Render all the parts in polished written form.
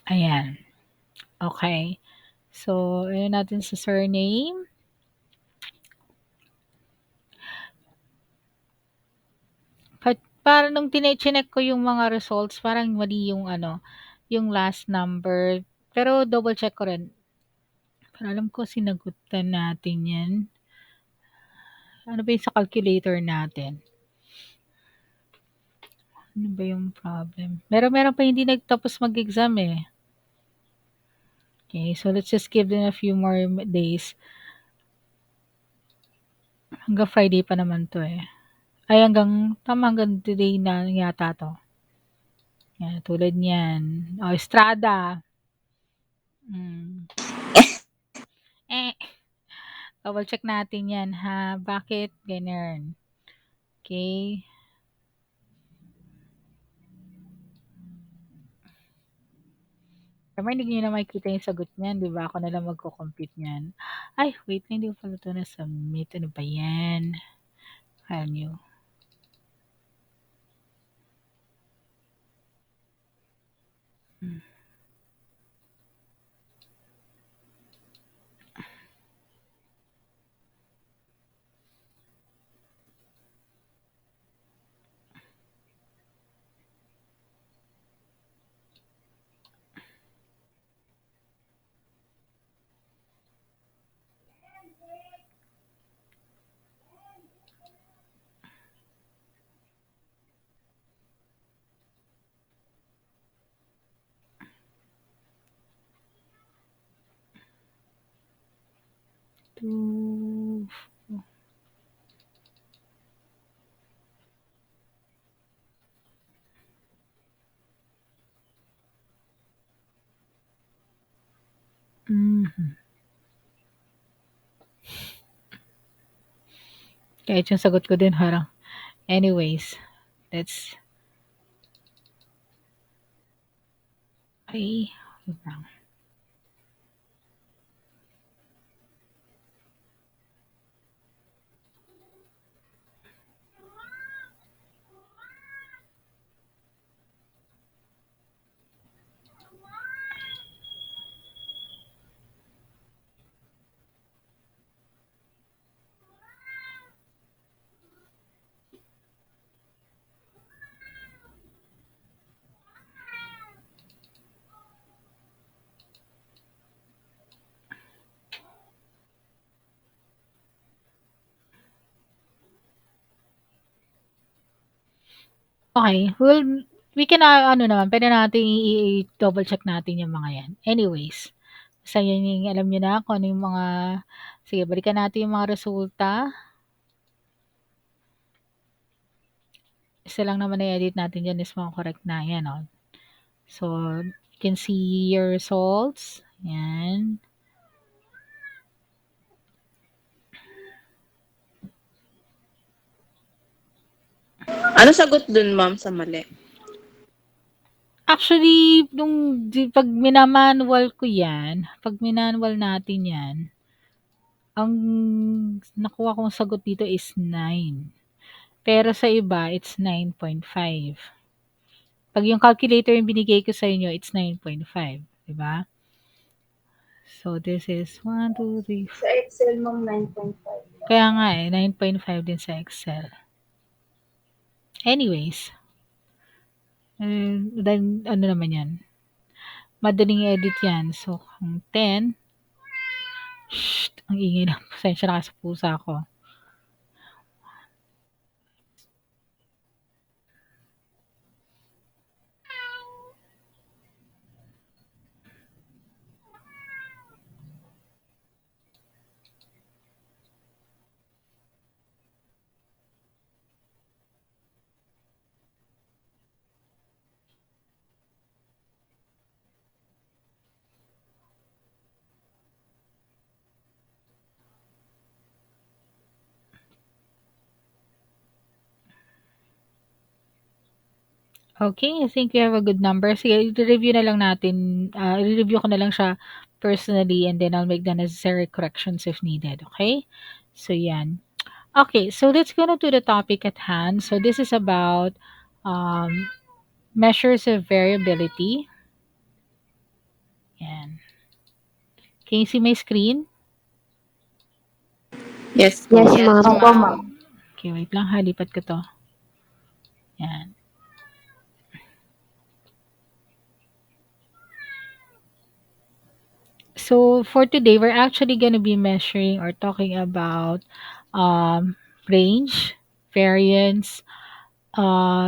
Ayan, okay. So, ayun natin sa surname. Parang nung chineck ko yung mga results, parang mali yung ano, yung last number. Pero double check ko rin. Pero alam ko sinagutan natin yan. Ano ba yung sa calculator natin? Ano ba yung problem? Meron pa hindi nagtapos mag-exam eh. Okay, so let's just give them a few more days. Hanggang Friday pa naman to eh. Ay hanggang today na yata 'to. Yan, tulad niyan. Oh, Estrada. Hmm, eh, double check natin 'yan ha, bakit gano'n. Okay. Pero hindi niyo na makikita yung sagot niyan, 'di ba? Ako na lang magko-compute niyan. Ay, wait lang, hindi ko pala 'to na-submit. Ano ba 'yan? File new. 2 mhm. Kahit yung sagot ko din parang anyways, let's ay, wait lang. Okay, well, we can, ano naman, puwede nating i-double check natin yung mga 'yan. Anyways, basta yun yung alam niyo na kung ano yung mga sige balikan natin yung mga resulta. Isa lang naman na-edit natin diyan is mga correct na, 'yan, oh. So, you can see your results, 'yan. Ano sagot dun, ma'am, sa mali? Actually, 'pag mina-manual ko 'yan, 'pag minanwal natin 'yan, ang nakuha kong sagot dito is 9. Pero sa iba, it's 9.5. 'Pag yung calculator yung binigay ko sa inyo, it's 9.5, 'di ba? So, this is 1, 2, 3, Sa Excel, ma'am, 9.5. kaya nga eh, 9.5 din sa Excel. Anyways, then ano naman yan, madaling edit yan. So, ang 10, ang ingay na, pasensya na kayo sa pusa ko. Okay, I think we have a good number. Sige, i-review na lang natin, i-review ko na lang siya personally and then I'll make the necessary corrections if needed, okay? So, yan. Okay, so let's go to the topic at hand. So, this is about um, measures of variability. Yan. Can you see my screen? Yes po, Yes, ma'am. ma'am. Opo, ma'am. Okay, wait lang ha. Lipat ko to. Yan. So, for today, we're actually gonna be measuring or talking about um, range, variance,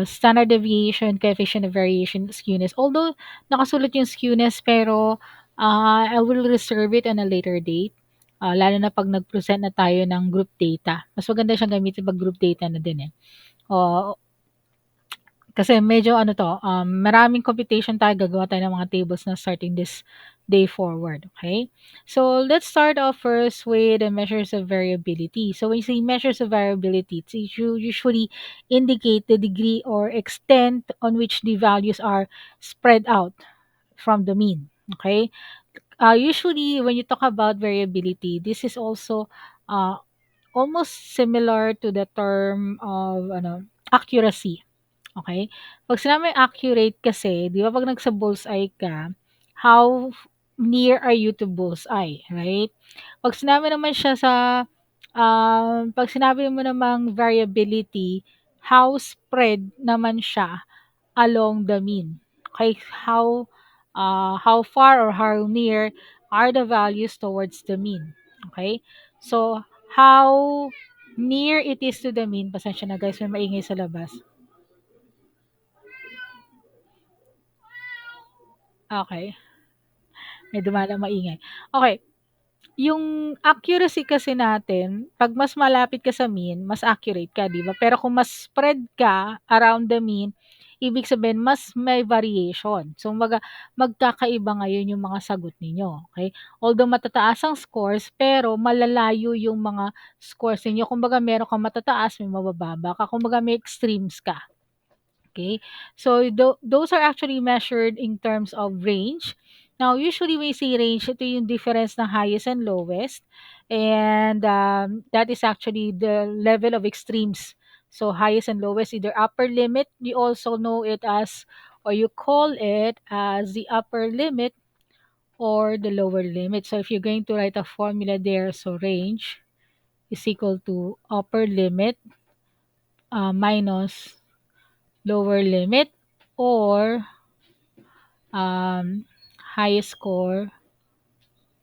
standard deviation, coefficient of variation, skewness. Although, nakasulat yung skewness, pero I will reserve it on a later date. Lalo na pag nag-present na tayo ng group data. Mas maganda siyang gamitin pag group data na din eh. Uh, Kasi medyo ano 'to, maraming computation tayo, gagawa tayo ng mga tables na starting this day forward, okay? So, let's start off first with the measures of variability. So, when you say measures of variability, it's usually indicate the degree or extent on which the values are spread out from the mean, okay? Usually, when you talk about variability, this is also uh, almost similar to the term of ano, accuracy. Okay? 'Pag sinabing accurate kasi, 'di ba 'pag nagsa-bullseye ka, how near are you to bullseye, right? 'Pag sinabi naman siya sa, 'pag sinabi mo namang variability, how spread naman siya along the mean. Okay? How far or how near are the values towards the mean. Okay? So, how near it is to the mean, pasensya na guys, may maingay sa labas. Okay. May dumalang maingay. Okay, yung accuracy kasi natin, 'pag mas malapit ka sa mean, mas accurate ka, 'di ba? Pero kung mas spread ka around the mean, ibig sabihin mas may variation. So, magkakaiba ngayon yung mga sagot ninyo, okay? Although matataas ang scores, pero malalayo yung mga scores ninyo. Kumbaga meron kang matataas, may mabababa ka. Kumbaga may extremes ka. Okay, so those are actually measured in terms of range. Now, usually we say range, ito yung difference ng highest and lowest, and that is actually the level of extremes. So, highest and lowest, either upper limit, you also know it as, or you call it as the upper limit or the lower limit. So, if you're going to write a formula there, so range is equal to upper limit minus lower limit, or um, highest score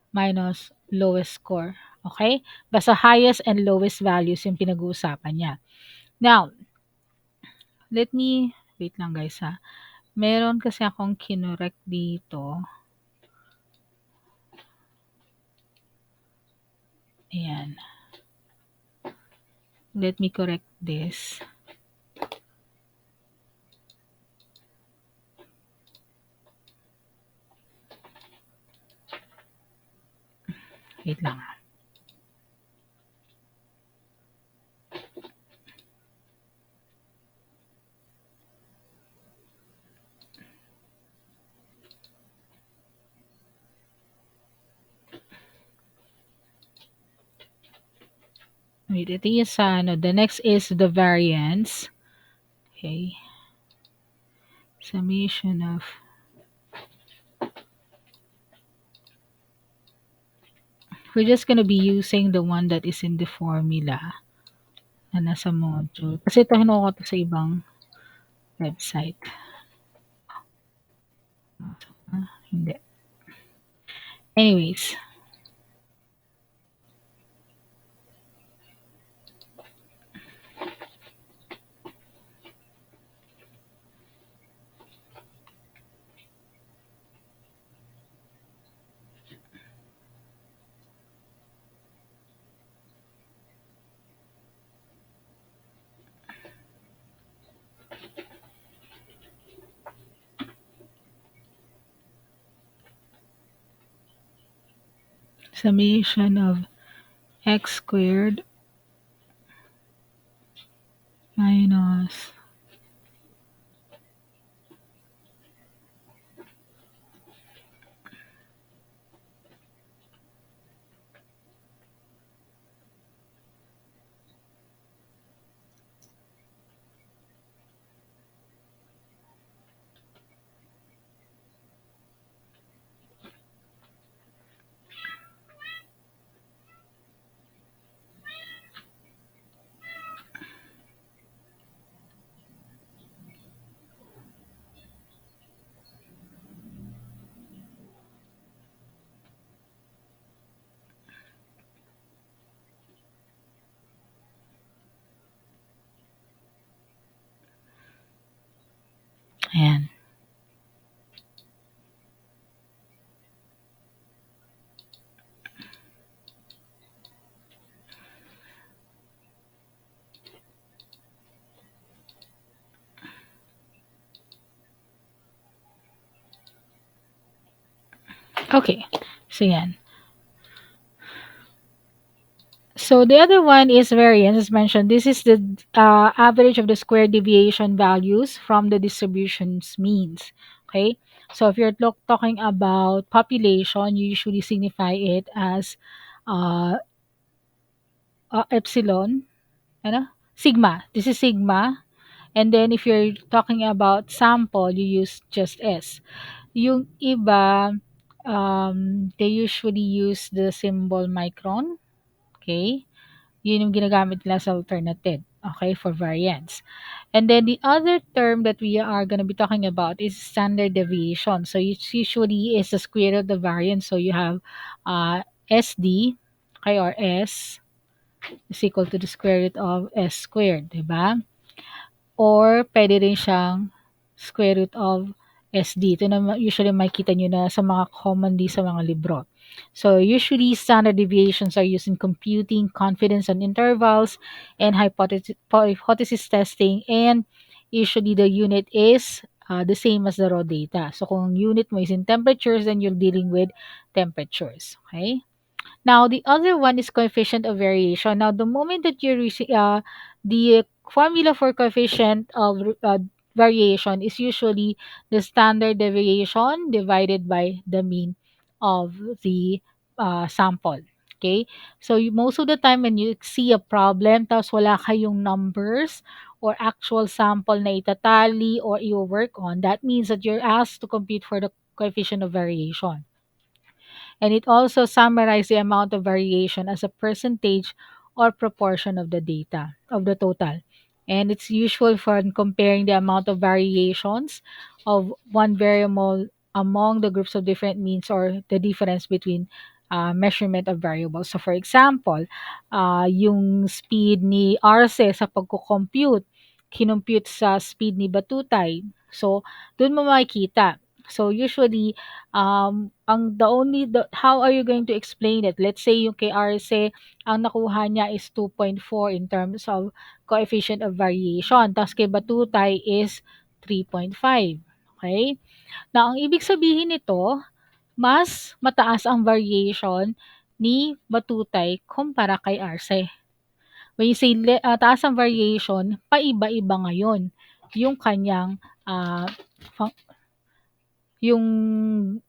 minus lowest score. Okay? Basta highest and lowest values yung pinag-uusapan niya. Now, let me, wait lang guys ha. Meron kasi akong kinorek dito. Ayan. Let me correct this. Wait lang ha. Wait, ito yung sa ano. The next is the variance. Okay. Summation of we're just gonna be using the one that is in the formula na nasa module. Kasi ito hinuha ko to sa ibang website. Hindi. Anyways, summation of x squared minus Ayan. Okay. So yan. So the other one is variance, as mentioned. This is the average of the square deviation values from the distribution's means. Okay. So if you're talking about population, you usually signify it as uh, epsilon, ano? Sigma. This is sigma. And then if you're talking about sample, you use just S. Yung iba, they usually use the symbol micron. Okay? Yun yung ginagamit nila sa alternative. Okay? For variance. And then the other term that we are going to be talking about is standard deviation. So it usually is the square root of the variance. So you have SD, okay, or S is equal to the square root of S squared. Diba? Or puwede rin siyang square root of SD. Ito naman usually makikita niyo na sa mga commonly sa mga libro. So, usually standard deviations are used in computing confidence on intervals and hypothesis testing, and usually the unit is the same as the raw data. So, kung unit mo is in temperatures, then you're dealing with temperatures. Okay? Now, the other one is coefficient of variation. Now, the moment that you the formula for coefficient of variation is usually the standard deviation divided by the mean of the sample. Okay? So, most of the time when you see a problem, tapos wala kayong numbers or actual sample na itatali or i-work on, that means that you're asked to compute for the coefficient of variation. And it also summarizes the amount of variation as a percentage or proportion of the data of the total. And it's useful for comparing the amount of variations of one variable among the groups of different means or the difference between measurement of variables. So for example, yung speed ni Arce sa pagko-compute, kinompute sa speed ni Batutay. So, doon mo makikita. So usually, how are you going to explain it? Let's say yung kay RC, ang nakuha niya is 2.4 in terms of coefficient of variation. Tapos kay Batutay is 3.5. Okay? Now, ang ibig sabihin nito, mas mataas ang variation ni Batutay kumpara kay RC. When you say taas ang variation, paiba-iba ngayon yung kanyang uh, yung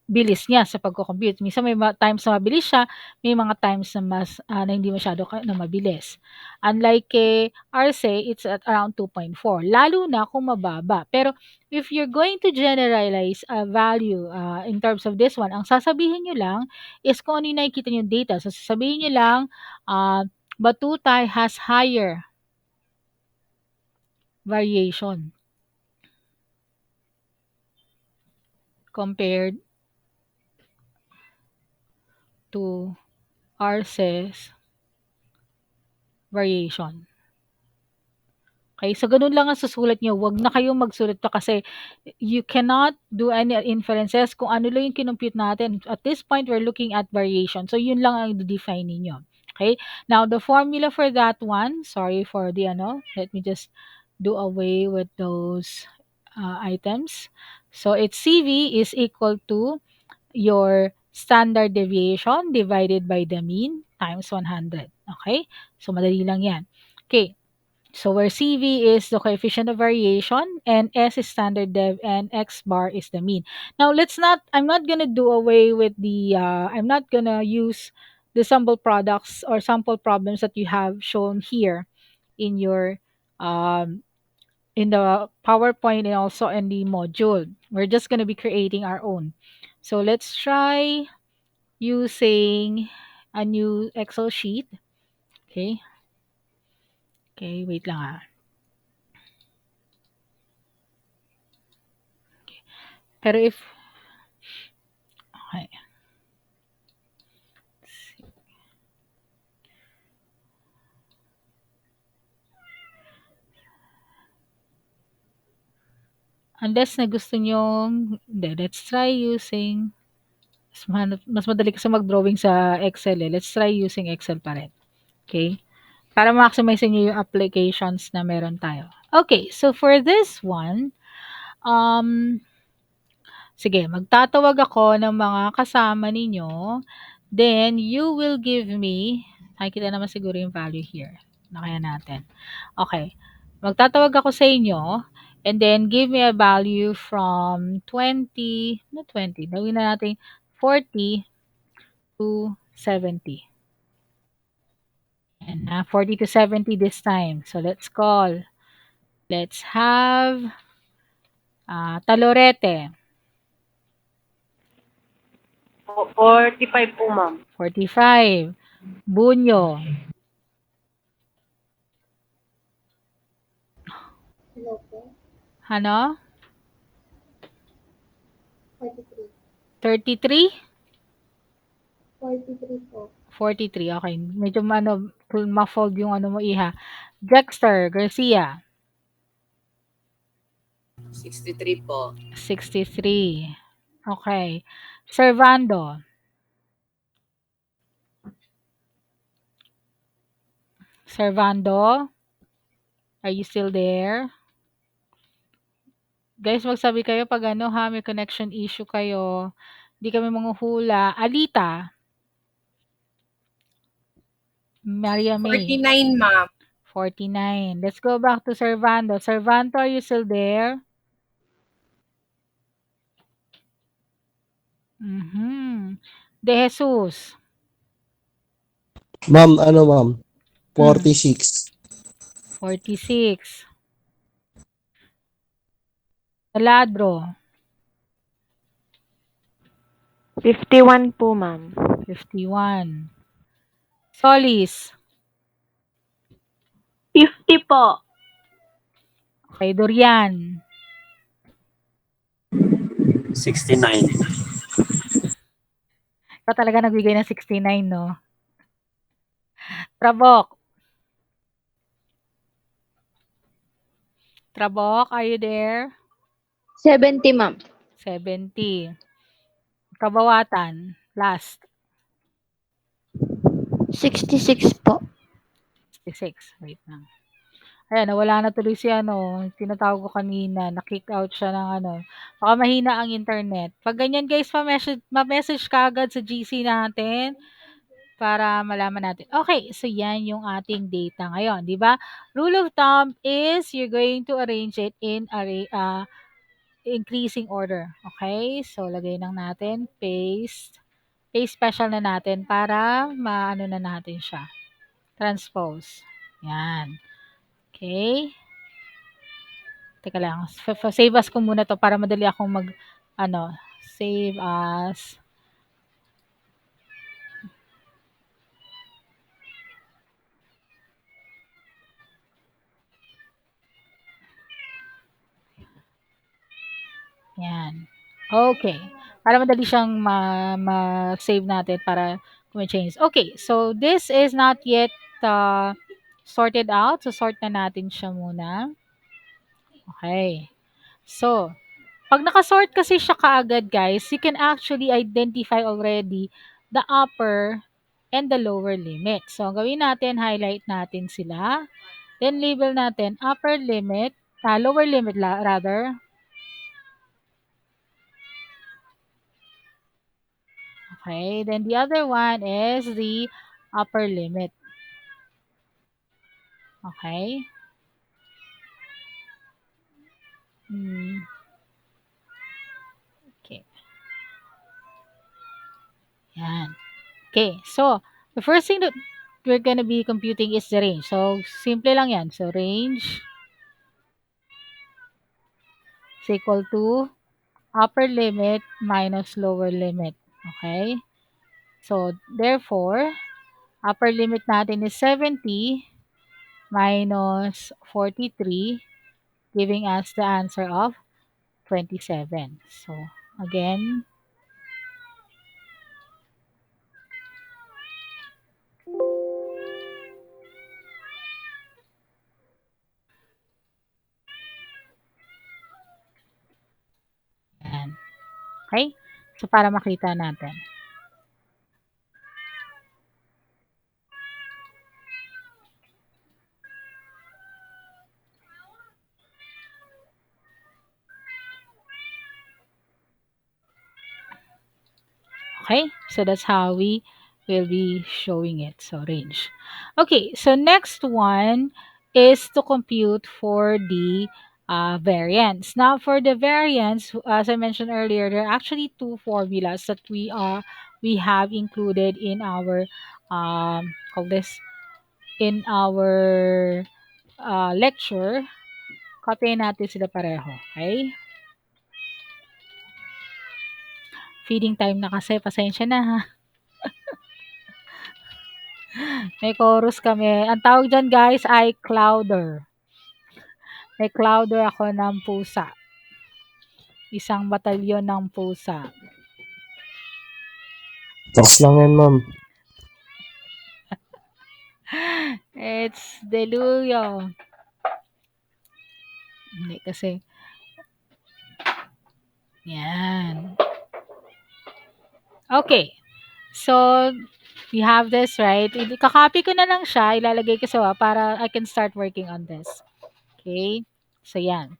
bilis niya sa pagko-compute. Minsan may times na mabilis siya, may mga times na na hindi masyado na mabilis. Unlike kay RC, it's at around 2.4, lalo na kung mababa. Pero if you're going to generalize a value in terms of this one, ang sasabihin niyo lang is kung ano yung nakikita niyong data. So sasabihin niyo lang, Batutay has higher variation compared to RC's variation. Okay, so ganun lang ang susulat niyo, wag na kayong magsulat pa kasi you cannot do any inferences kung ano lang yung kinompute natin. At this point, we're looking at variation. So yun lang ang i-define ninyo. Okay? Now, the formula for that one, sorry for the let me just do away with those items. So, it's CV is equal to your standard deviation divided by the mean times 100. Okay? So, madali lang yan. Okay. So where CV is the coefficient of variation and S is standard dev and X bar is the mean. Now I'm not gonna do away with I'm not gonna use the sample products or sample problems that you have shown here in your um, in the PowerPoint and also in the module. We're just gonna be creating our own. So let's try using a new Excel sheet. Okay. Okay, wait lang ah. Pero if okay. Unless na gusto nyong hindi, let's try using mas madali kasi mag-drawing sa Excel, eh. Let's try using Excel pa rin, okey? Para ma-maximize niyo yung applications na meron tayo. Okay, so for this one, um, sige magtatawag ako ng mga kasama ninyo, then you will give me nakikita naman siguro yung value here, na kaya natin. Okay, magtatawag ako sa inyo and then give me a value from 20, not 20, gawin na natin 40 to 70. And 40 to 70 this time. So let's call. Let's have Talorete, 45 po, ma'am. 45. Bunyo, Hello po. ano? 43. 33? 43 po. 43, okay. Medyo muffled yung ano mo, Iha. Dexter Garcia, 63 po. 63. Okay. Servando, Servando, are you still there? Guys, magsabi kayo pag ano ha, may connection issue kayo. Hindi kami manghuhula. Alita, Maria May, 49, ma'am. 49. Let's go back to Servando. Servando, are you still there? Mhm. De Jesus. Ma'am, ano ma'am? Hmm. 46. 46. Taladro. 51 po, ma'am. 51. Solis. 50 po. Okay, Dorian. 69. Ikaw talaga nagbigay ng 69, no? Trabok. Trabok, are you there? 70, ma'am. 70. Kabawatan. Last. 66 po. 66. Wait lang. Ayan, nawala na tuloy si ano, tinatawag ko kanina, na-kick out siya ng ano. Baka mahina ang internet. Pag ganyan guys, ma-message ka agad sa GC natin para malaman natin. Okay, so yan yung ating data ngayon, di ba? Rule of thumb is you're going to arrange it in increasing order. Okay? So, lagay lang natin, paste. Paste special na natin para maano na natin siya. Transpose. Yan. Okay? Teka lang. Save as ko muna to para madali akong save as. Yan. Okay. Para madali siyang ma-save natin para change. Okay. So, this is not yet sorted out. So, sort na natin siya muna. Okay. So, pag nakasort kasi siya kaagad, guys, you can actually identify already the upper and the lower limit. So, ang gawin natin, highlight natin sila. Then, label natin upper limit, lower limit rather. Okay. Then, the other one is the upper limit. Okay. Okay. Yan. Okay. So, the first thing that we're gonna be computing is the range. So, simple lang yan. So, range is equal to upper limit minus lower limit. Okay? So, therefore, upper limit natin is 70 minus 43, giving us the answer of 27. So, again, Okay? So, para makita natin. Okay? So, that's how we will be showing it. So, range. Okay. So, next one is to compute for the variance. Now, for the variance, as I mentioned earlier, there are actually two formulas that we have included in our call this in our lecture. Copyin natin sila pareho. Okay? Feeding time na kasi. Pasensya na ha. May chorus kami. Ang tawag dyan guys ay clouder. May clouder ako ng pusa. Isang batalyon ng pusa. Tax lang yan, ma'am. It's Deluyo. Hindi kasi. Yan. Okay. So, we have this, right? Kakopy ko na lang siya. Ilalagay ko sa para I can start working on this. Okay? So, yan.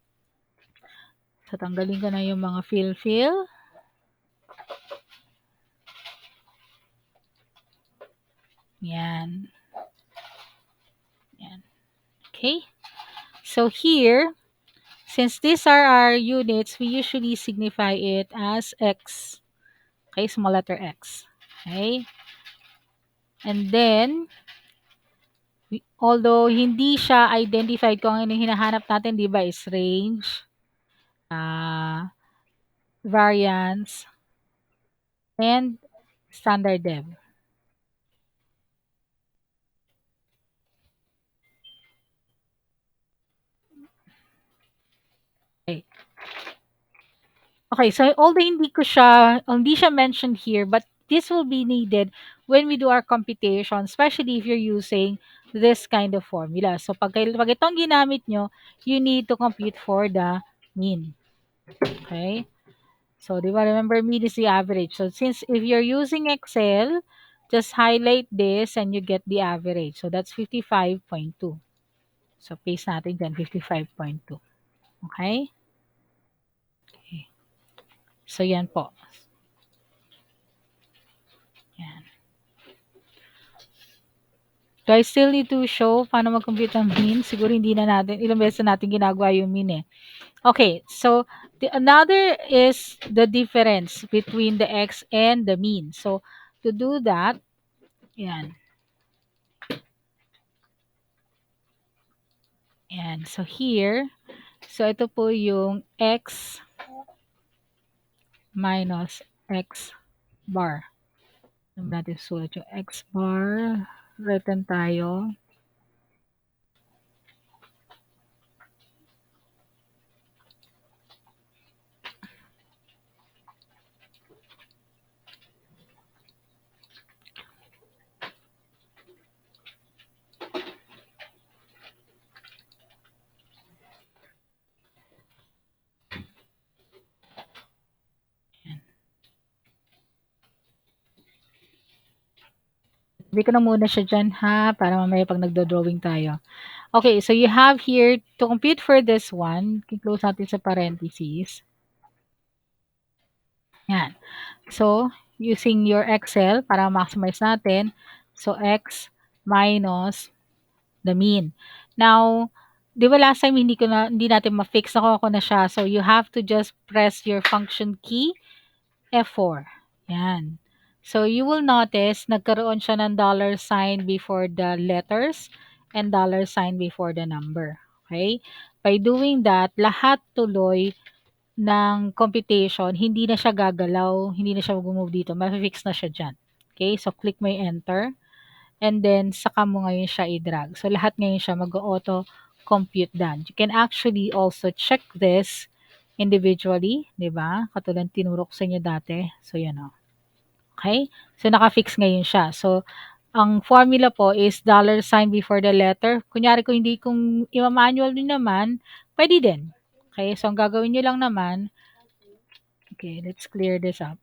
So, tanggalin ko na yung mga fill. Yan. Yan. Okay? So, here, since these are our units, we usually signify it as X. Okay? Small letter X. Okay? And then, although hindi siya identified kung ano yung hinahanap natin, di ba, is range, variance, and standard dev. Okay. Okay, so although hindi siya mentioned here, but this will be needed when we do our computation, especially if you're using this kind of formula. So pag itong ginamit nyo, you need to compute for the mean. Okay? So, di ba, remember mean is the average. So, since if you're using Excel, just highlight this and you get the average. So, that's 55.2. So, paste natin dyan, 55.2. Okay? Okay. So, yan po. Yan. Do I still need to show paano mag-compute ng mean? Siguro hindi na natin, ilang beses na natin ginagawa yung mean eh. Okay, so another is the difference between the x and the mean. So, to do that, yan. Yan. So, here, so ito po yung x minus x bar. Natin sulat yung x bar. Written tayo. Sabi ko na muna siya dyan ha, para mamaya pag nagdo-drawing tayo. Okay, so you have here, to compute for this one, close natin sa parentheses. Yan. So, using your Excel, para maximize natin, so x minus the mean. Now, di ba last time hindi natin ma-fix, nakuha ko na siya. So, you have to just press your function key, F4. Yan. So, you will notice, nagkaroon siya ng dollar sign before the letters and dollar sign before the number. Okay? By doing that, lahat tuloy ng computation, hindi na siya gagalaw, hindi na siya mag-move dito. Ma-fix na siya dyan. Okay? So, click mo yung enter. And then, saka mo ngayon siya i-drag. So, lahat ngayon siya mag-auto compute done. You can actually also check this individually, di ba? Katulad tinuro ko sa inyo dati. So, yan o. Okay? So, naka-fix ngayon siya. So, ang formula po is dollar sign before the letter. Kunyari, kung ima-manual nyo naman, pwede din. Okay? So, ang gagawin nyo lang naman, Okay, let's clear this up.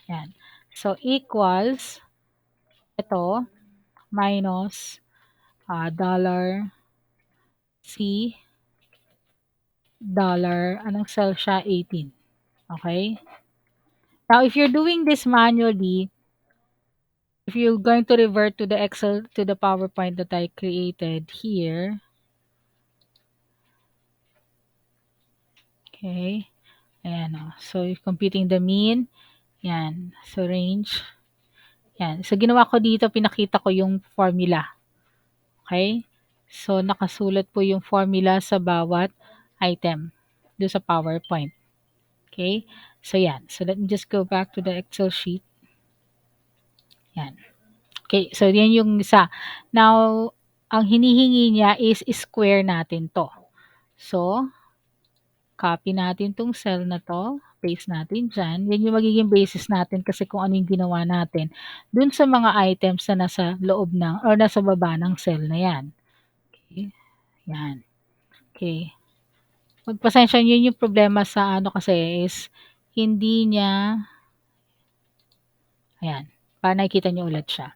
Yan. So, equals, ito, minus, dollar, C, dollar, anong cell siya? 18. Okay? Now, if you're doing this manually, if you're going to revert to the Excel, to the PowerPoint that I created here, okay, ayan o. So, computing the mean, yan. So, range, yan. So, ginawa ko dito, pinakita ko yung formula. Okay? So, nakasulat po yung formula sa bawat item do sa PowerPoint. Okay? So, yan. So, let me just go back to the Excel sheet. Yan. Okay, so yan yung isa. Now, ang hinihingi niya is square natin to. So, copy natin tong cell na to, paste natin dyan. Yan yung magiging basis natin kasi kung ano yung ginawa natin dun sa mga items na nasa loob ng, or nasa baba ng cell na yan. Okay, yan. Okay. Magpasensya yun yung problema sa ano kasi is hindi niya, ayan, para nakikita niyo ulit siya.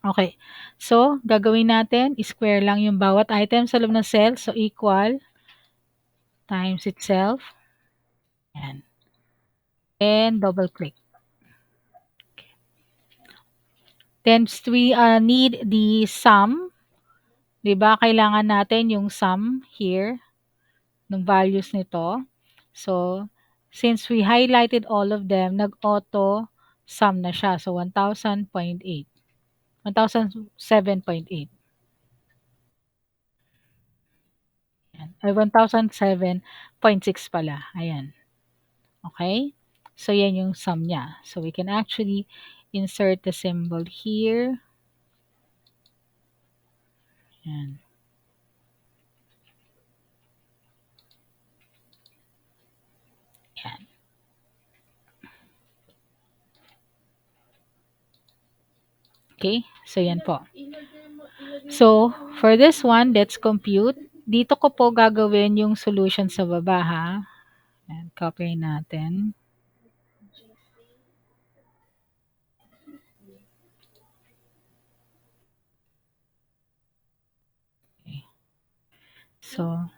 Okay. So, gagawin natin, square lang yung bawat item sa loob ng cell. So, equal times itself. Ayan. And double click. Then, we need the sum. Diba? Kailangan natin yung sum here ng values nito. So, since we highlighted all of them, nag-auto sum na siya. So, 1,000.8. 1,007.8. Ay, 1,007.6 pala. Ayan. Okay? So, yan yung sum niya. So, we can actually insert the symbol here. Ayan. Ayan. Okay? So, yan po. So, for this one, let's compute. Dito ko po gagawin yung solution sa baba, ha? Ayan, copy natin. Okay. So,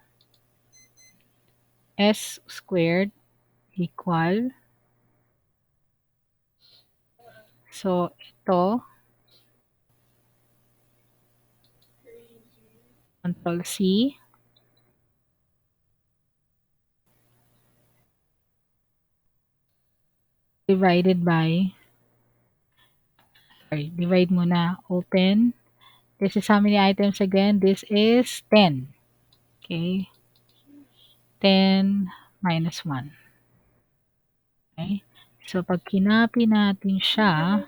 S squared equal. So, ito, Control C. Divided by, sorry, divide muna, open. This is how many items again? This is 10. Okay. 10 minus 1. Okay. So, pag kinapi natin siya,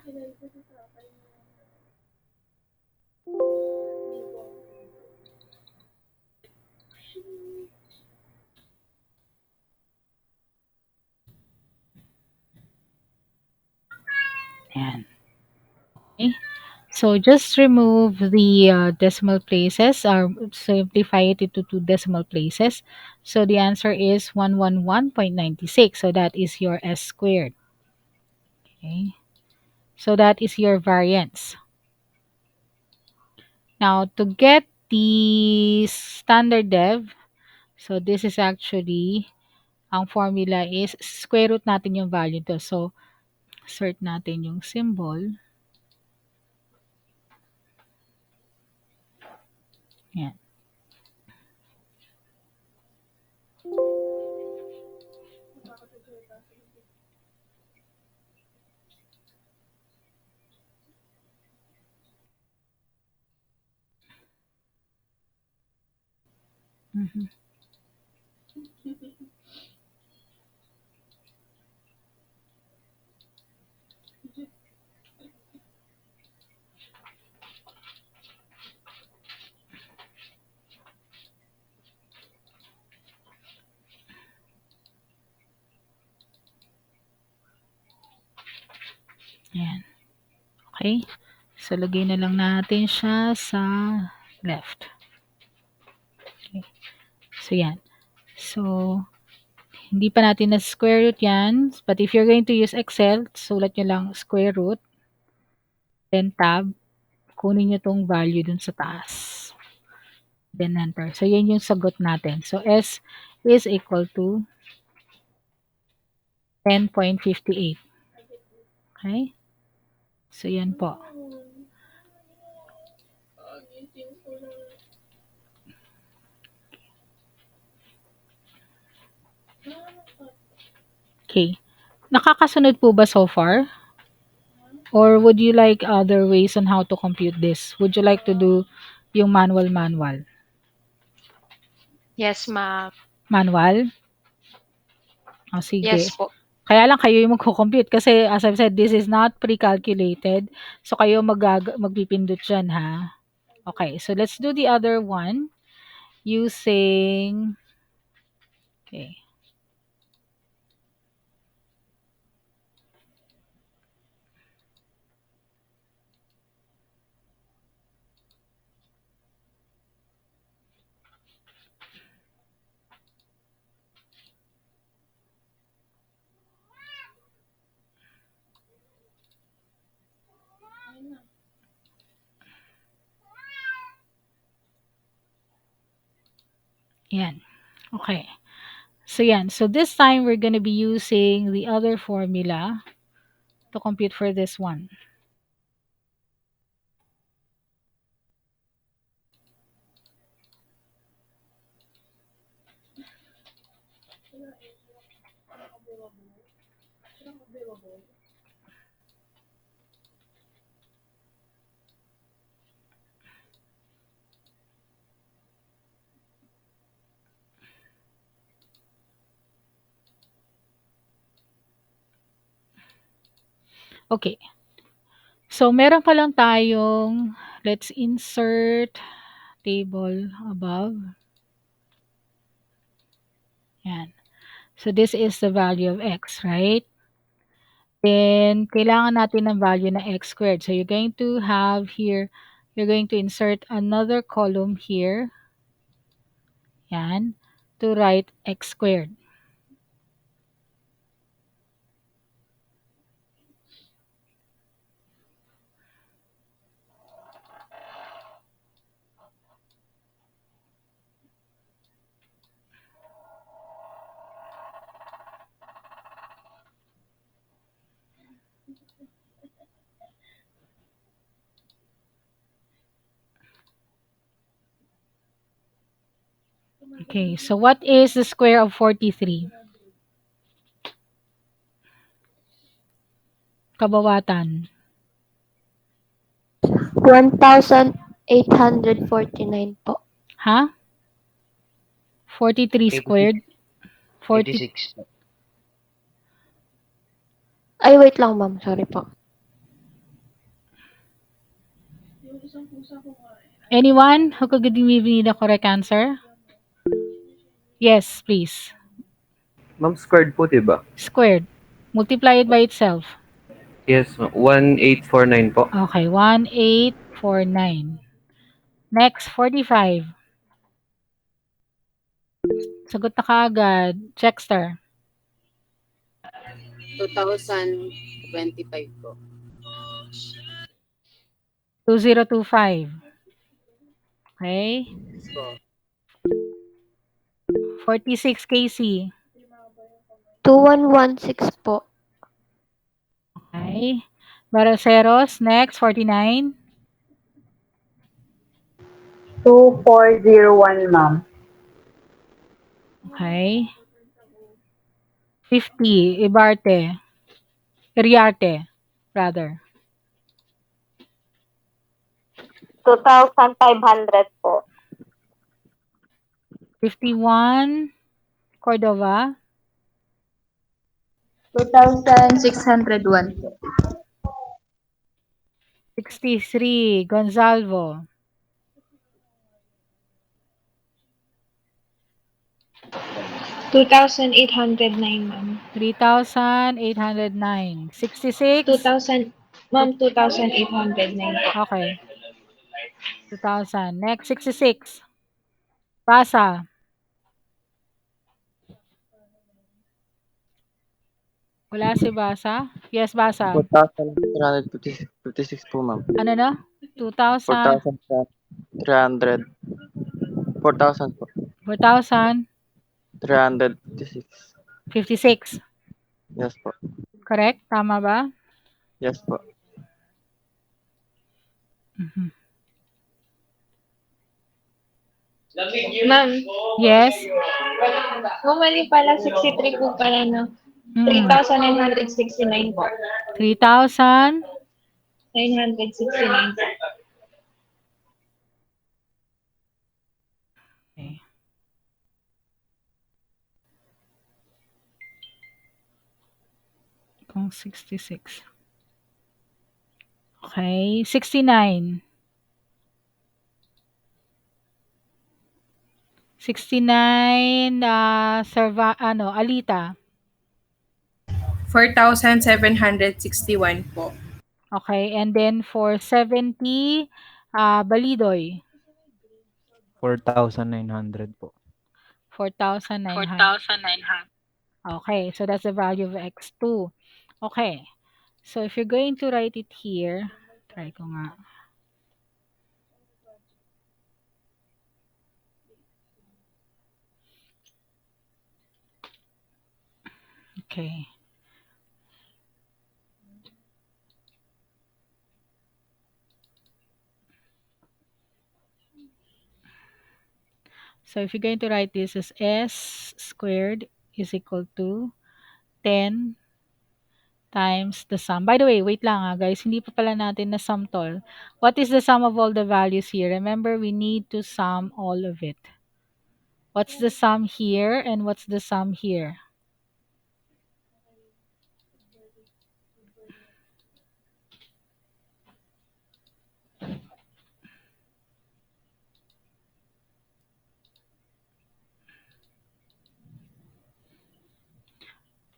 ayan. Okay. So, just remove the decimal places or simplify it into 2 decimal places. So, the answer is 111.96. So, that is your S squared. Okay. So, that is your variance. Now, to get the standard dev, so this is actually, ang formula is square root natin yung value to. So, insert natin yung symbol. Yan. Mhm. Yan. Okay. So, lagay na lang natin siya sa left. Okay. So, yan. So, Hindi pa natin na square root yan. But if you're going to use Excel, sulat nyo lang square root, then tab, kunin nyo tong value dun sa taas. Then enter. So, yan yung sagot natin. So, S is equal to 10.58. Okay? So, yan po. Okay. Nakakasunod po ba so far? Or would you like other ways on how to compute this? Would you like to do yung manual? Yes, ma'am. Manual? O, sige. Yes po. Kaya lang kayo yung magko-compute kasi as I've said, this is not pre-calculated. So, kayo magpipindot dyan, ha? Okay, so let's do the other one using, okay. Yan. Okay. So, yan. So, this time, we're gonna be using the other formula to compute for this one. Okay. So, meron pa lang tayong, let's insert table above. Yan. So, this is the value of x, right? Then, kailangan natin ng value na x squared. So, you're going to have here, you're going to insert another column here. Yan. To write x squared. Okay, so what is the square of 43? Kabawatan. 1,849 po. Ha? 43 squared? 40. 86. Ay, wait lang, ma'am. Sorry po. Anyone who could give me the correct answer? Yes, please. Ma'am, squared po, diba? Squared. Multiply it by itself. Yes, ma'am. 1849 po. Okay, 1849. Next, 45. Sagot na kaagad. Checkster. 2025 po. 2025. Okay. 46 KC. 2116 po. Okay. Baraceros. Next, 49. 2401, ma'am. Okay. 50. Ibarte. Iriarte. Rather. 2,500 po. 51. Cordova. 2,601 po. 63. Gonzalvo. 2,809, ma'am. 3,809. 66. 2,809 po. Okay. 2,000. Next, 66. Pasa. Wala si Basa? Yes, Basa. 4,356 po, ma'am. Ano na? 2,000, 4,300. 4,000 po. 4,056. 356. Yes po. Correct? Tama ba? Yes po. Mhm. Ma'am, Yes? mali pala 63 po pala, no? Mm. 3,969 po. 3,000. 969 po. Okay. Kung 66. Okay. 69. 69, Alita. 4,761 po. Okay. And then for 70, Balidoy. 4,900 po. 4,900. Okay. So that's the value of x2. Okay. So if you're going to write it here, try ko nga. Okay. So if you're going to write this as s squared is equal to 10 times the sum. By the way, wait lang guys, hindi pa pala natin na sum tol. What is the sum of all the values here? Remember, we need to sum all of it. What's the sum here and what's the sum here?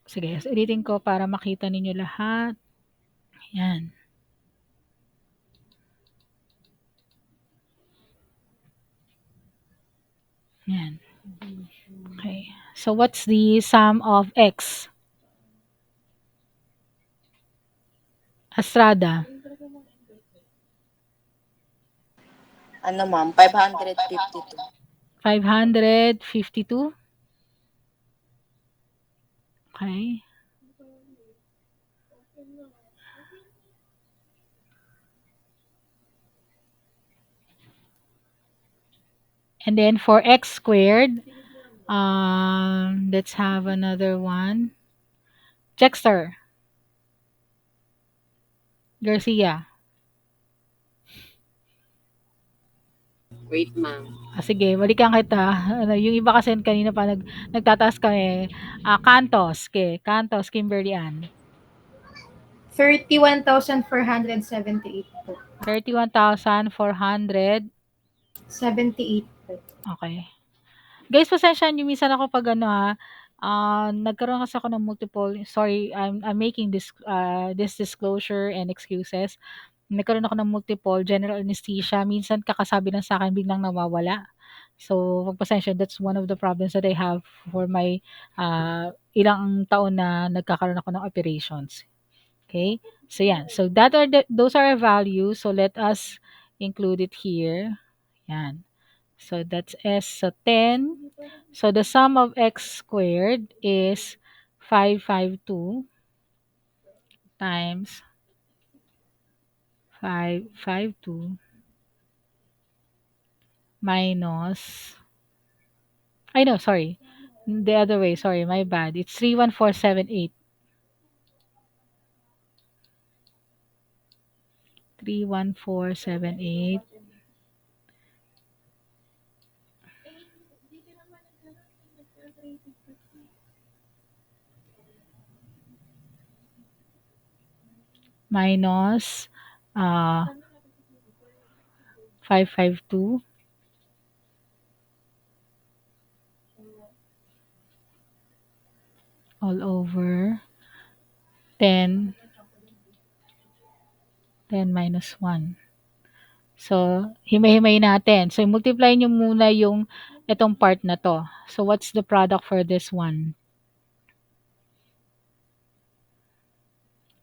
Sige, ulitin ko para makita ninyo lahat. Yan. Yan. Okay. So what's the sum of x? Estrada. Ano ma'am? 552. 552. Okay. And then for x squared, let's have another one. Jexter. Garcia. Wait, ma'am. Sige, balikan kita. Yung iba kasi kanina pa nagtataas kami. Cantos. Okay, Cantos, Kimberly Ann. 31,478 po. 31,400. 78 po. Okay. Guys, pasensya nyo. Minsan ako pag nagkaroon kasi ako ng multiple, sorry, I'm making this disclosure and excuses. Nagkaroon ako ng multiple general anesthesia. Minsan kakasabi lang sa akin, biglang nawawala. So, magpasensya, that's one of the problems that I have for my ilang taon na nagkakaroon ako ng operations. Okay? So, yan. So, those are our values. So, let us include it here. Yan. So, that's S. So, 10. So, the sum of x squared is 552 times 552 minus, sorry. The other way, sorry, my bad. It's 31478. 31478 minus 552 all over 10 minus 1. So, himay-himay natin. So, multiply nyo muna yung itong part na to. So, what's the product for this one?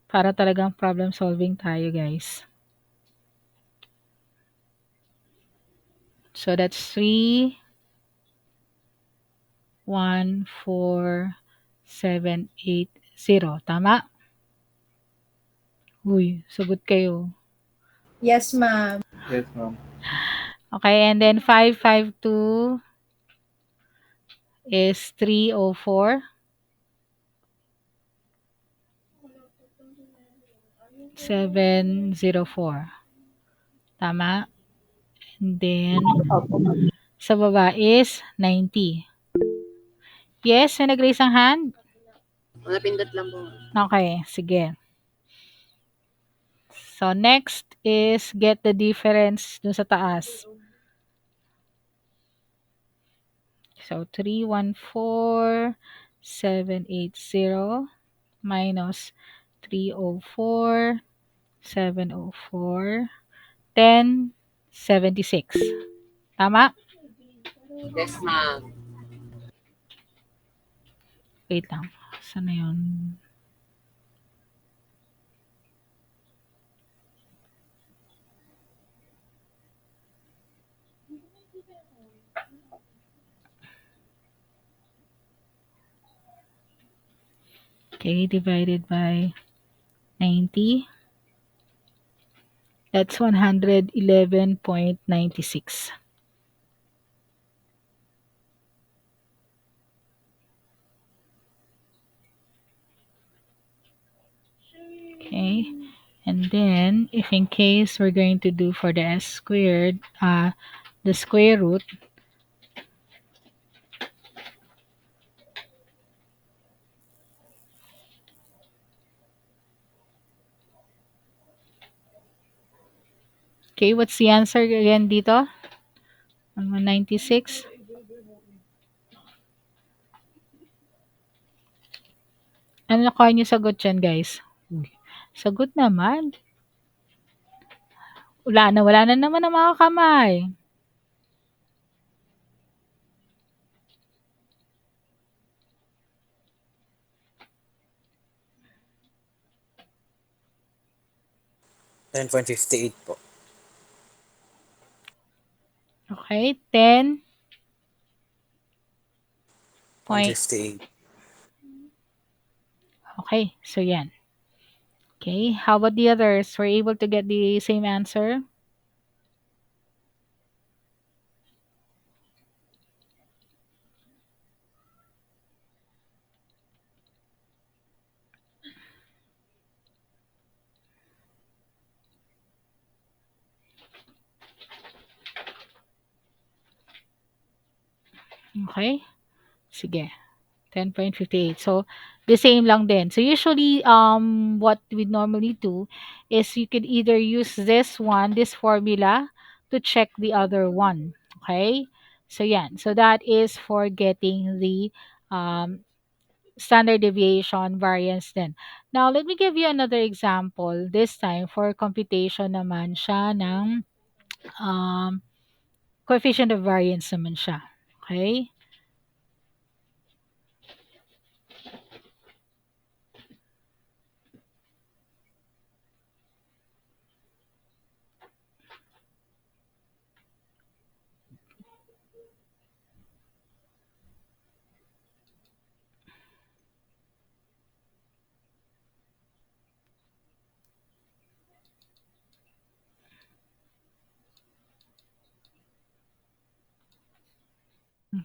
Para talagang problem solving tayo, guys. So that's 3, 1, 4, 7, 8, 0. Tama? Uy, sagot kayo. Yes, ma'am. Yes, ma'am. Okay, and then 552 is 304. 704. Tama? And then, sa baba is 90. Yes, may nag-raise ang hand? Napindot lang po. Okay, sige. So, next is get the difference dun sa taas. So, 314,780 minus 304, 704, 1076. Tama? Yes, ma'am. Wait lang. Saan na yun? Okay, divided by 90. That's 111.96. Okay. And then, if in case we're going to do for the s squared, the square root, okay, what's the answer again dito? 196. Ano nakuha niyo sagot dyan, guys? Sagot naman. Wala na naman ang mga kamay. $10.58 po. Okay, 10. 0.58. Okay, so yan. Okay, how about the others? Were you able to get the same answer? Okay, sige. 10.58. So, the same lang din. So, usually, what we normally do is you could either use this one, this formula, to check the other one. Okay? So, yan. So, that is for getting the standard deviation variance then. Now, let me give you another example. This time, for computation naman siya ng coefficient of variance naman siya. Okay?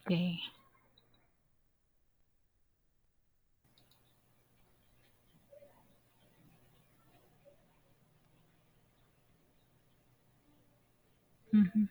Okay. Mhm.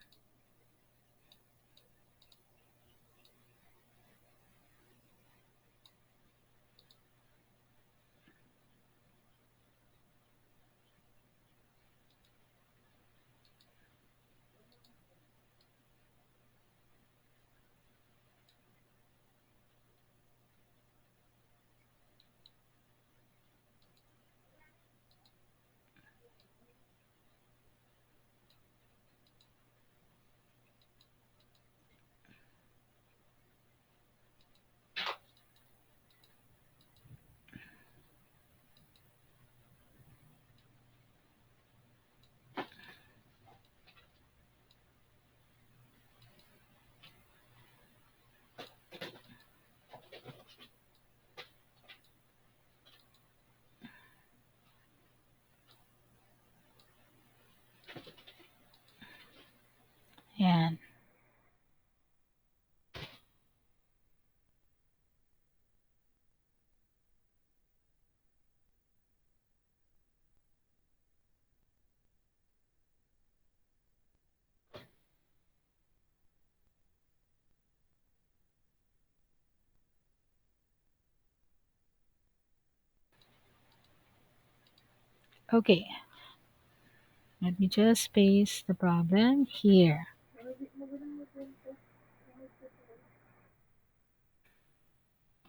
Okay, let me just paste the problem here.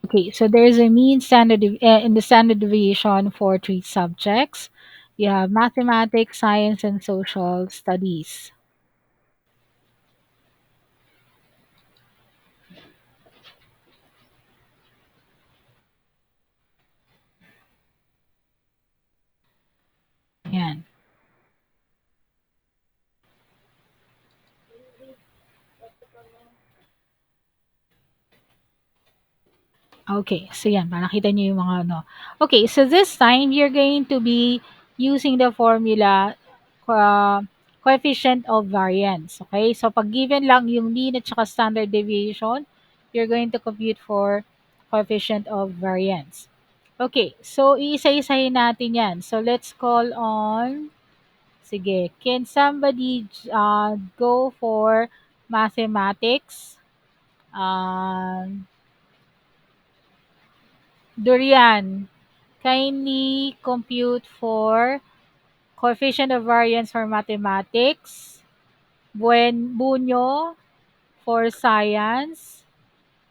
Okay, so there's a mean in the standard deviation for three subjects. You have mathematics, science, and social studies. Yan. Okay, so yan, para nakita niyo yung mga ano. Okay, so this time, you're going to be using the formula coefficient of variance. Okay, so pag given lang yung mean at saka standard deviation, you're going to compute for coefficient of variance. Okay, so iisa-isahin natin yan. So let's call on, sige, can somebody go for mathematics? Durian, kindly compute for coefficient of variance for mathematics. Bunyo for science.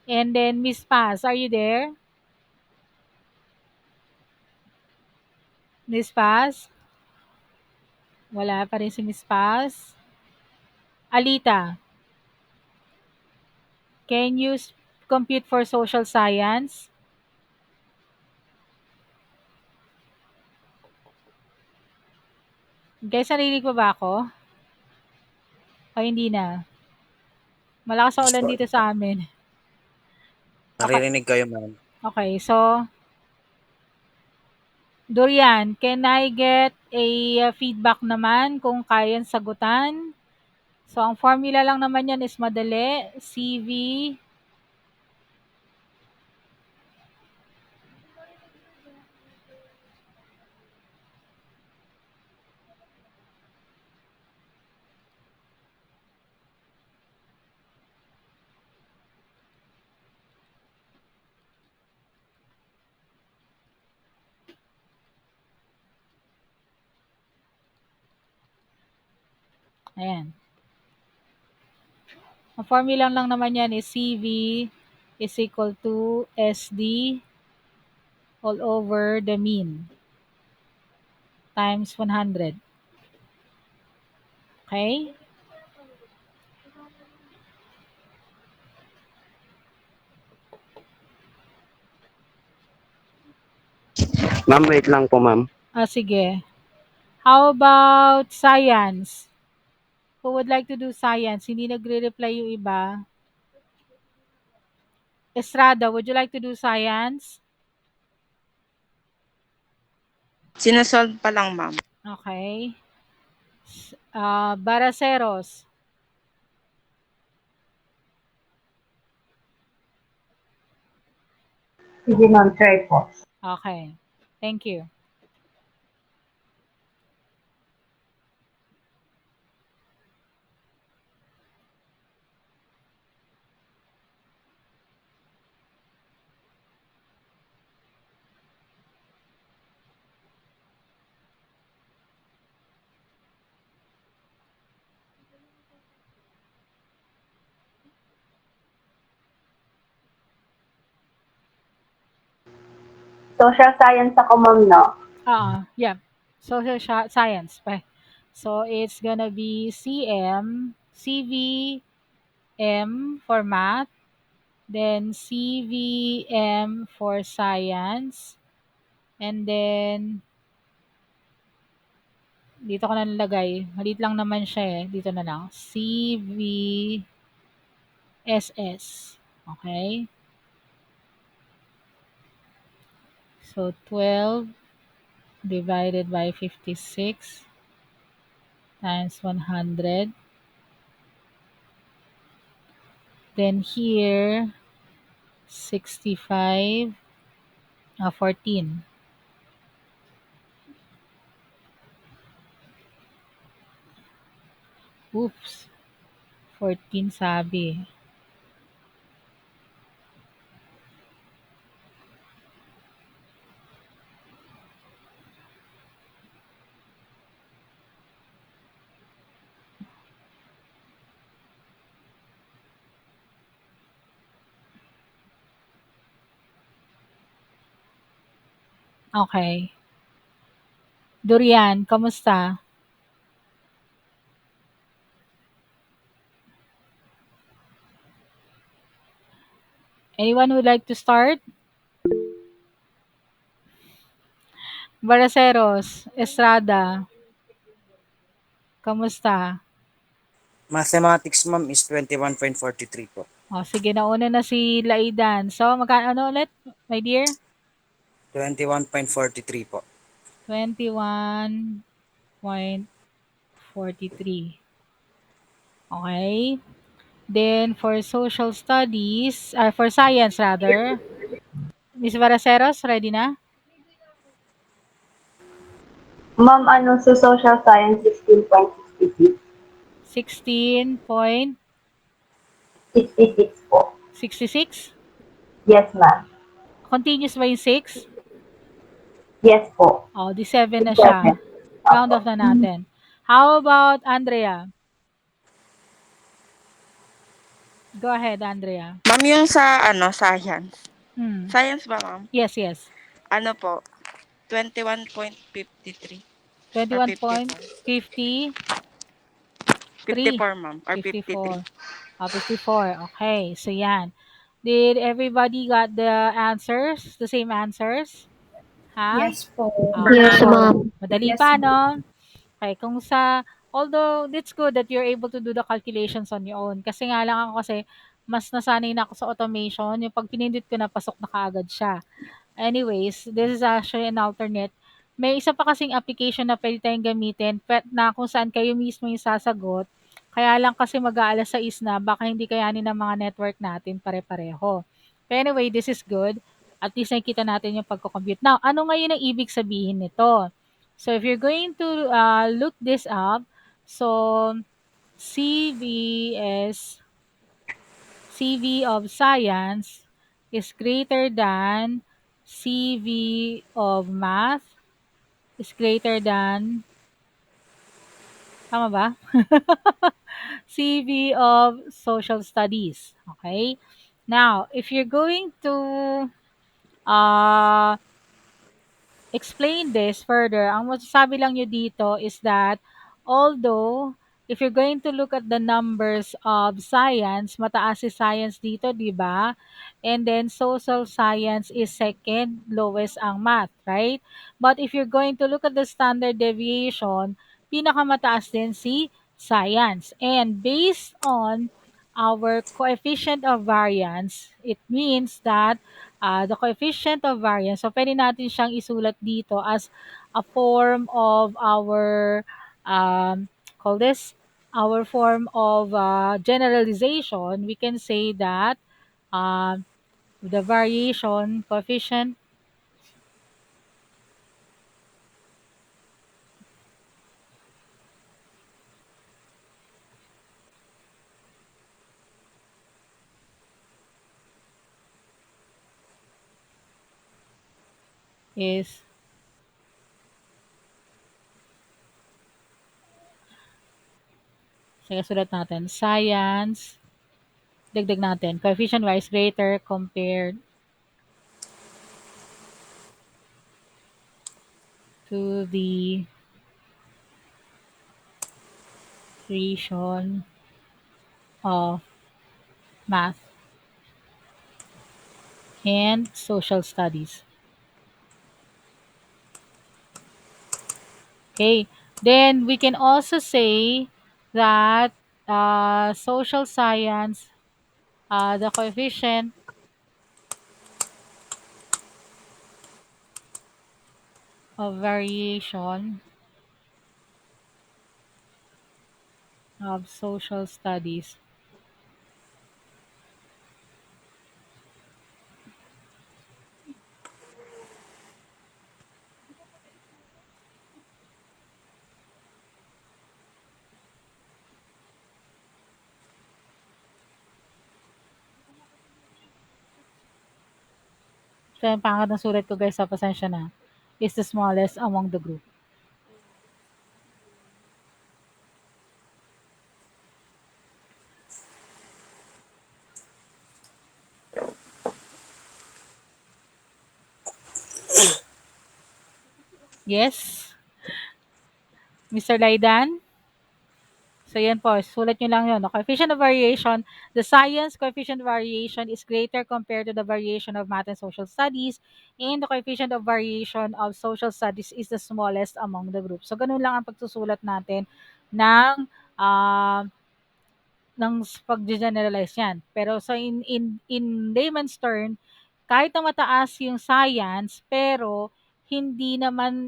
And then Miss Paz, are you there? Miss Paz? Wala pa rin si Miss Paz. Alita, can you compute for social science? Guys, narinig pa ba ako? O hindi na? Malakas ang ulan dito sa amin. Okay. Naririnig kayo, ma'am. Okay, so Dorian, can I get a feedback naman kung kayang sagutan? So, ang formula lang naman yan is madali. CV. Ayan. Ang formula lang naman yan is CV is equal to SD all over the mean times 100. Okay? Ma'am, wait lang po, ma'am. Sige. How about science? Who would like to do science? Hindi nagre-reply yung iba. Estrada, would you like to do science? Sinasolve pa lang, ma'am. Okay. Baraceros. Sige, ma'am. Try po. Okay. Thank you. Social science ako, ma'am, no? Yeah. Social science. So it's gonna be CVM for math, then CVM for science, and then dito ko na nilagay. Maliit lang naman siya eh. Dito na lang. CVSS. Okay? So 12 divided by 56 times 100. Then here, 65, 14. Oops, 14 sabi. Okay. Durian, kamusta? Anyone would like to start? Baraceros, Estrada, kamusta? Mathematics, ma'am, is 21.43 po. O, sige, nauna na si Laidan. So, ano ulit, my dear? 21.43 po. 21.43. Okay. Then, for social studies, for science rather, Miss Baraceros, ready na? Ma'am, sa social science, 16.66. 16.66? 66 po. Yes, ma'am. Continuous ba yung 6? Yes po. O, di 7 na 7. siya. Round off Opo. na natin. How about Andrea? Go ahead, Andrea. Ma'am, yung sa, science. Hmm. Science ba, ma'am? Yes, yes. Ano po? 21.53 or 54? 21.53, 54, ma'am. Or 53. 54. 54. Okay, so yan. Did everybody got the answers? The same answers? Ha? Yes po. Yes, Okay. ma'am. Madali Yes, pa, ma'am. no? Okay, although it's good that you're able to do the calculations on your own. Kasi nga lang ako kasi, mas nasanay na ako sa automation. Yung pag pinindot ko na, pasok na kaagad siya. Anyways, this is actually an alternate. May isa pa kasing application na pwede tayong gamitin na kung saan kayo mismo yung sasagot. Kaya lang kasi mag-aalas 6 na, baka hindi kayanin ng mga network natin pare-pareho. But anyway, this is good. At least nakikita natin yung pagko-compute. Now, ano ngayon ang ibig sabihin nito? So, if you're going to look this up, so CV is CV of science is greater than CV of math is greater than, tama ba? CV of social studies. Okay? Now, if you're going to uh, explain this further, ang masasabi lang nyo dito is that although if you're going to look at the numbers of science, mataas si science dito, di ba? And then social science is second lowest ang math, right? But if you're going to look at the standard deviation, pinakamataas din si science. And based on our coefficient of variance, it means that the coefficient of variance, so pwede natin siyang isulat dito as a form of our, call this, our form of generalization. We can say that um, the variation coefficient is, sige, sulat natin, science, dagdag natin, coefficient y is greater compared to the variation of math and social studies. Okay. Then we can also say that social science, the coefficient of variation of social studies so yung pangit ng sulat ko guys, sa pasensya na, is the smallest among the group. Yes? Mr. Laidan? So yan po, sulat nyo lang yun. The coefficient of variation, the science coefficient of variation is greater compared to the variation of math and social studies, and the coefficient of variation of social studies is the smallest among the groups. So ganun lang ang pagsusulat natin ng ah, pag-generalize yan. Pero so in layman's term, kahit na mataas yung science, pero hindi naman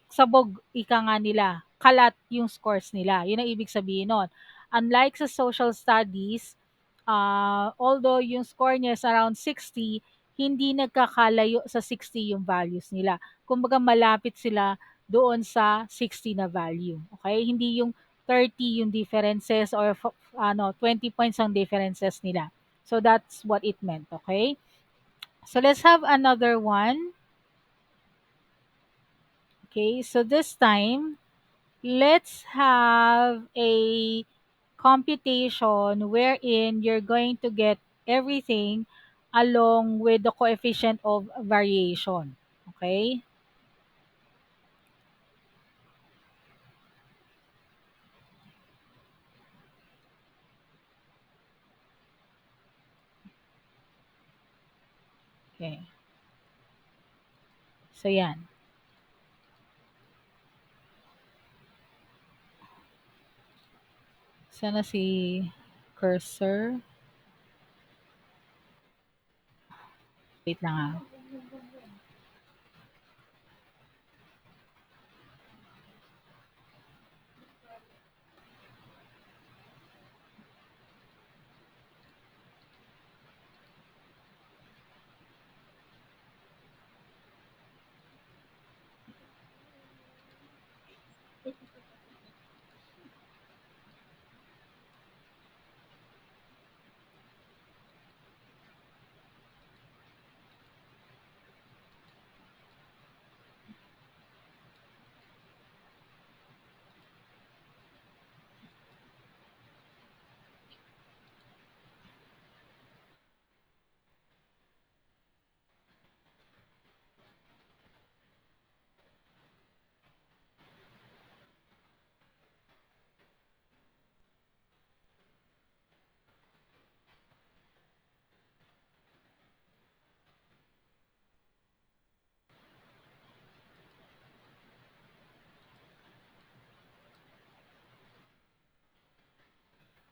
sabog ika nga nila, kalat yung scores nila. Yun ang ibig sabihin nun. Unlike sa social studies, although yung score niya is around 60, hindi nagkakalayo sa 60 yung values nila. Kumbaga malapit sila doon sa 60 na value. Okay? Hindi yung 30 yung differences or 20 points ang differences nila. So that's what it meant, okay? So let's have another one. Okay, so this time, let's have a computation wherein you're going to get everything along with the coefficient of variation. Okay? Okay. So yan. Sana si cursor. Wait lang ah.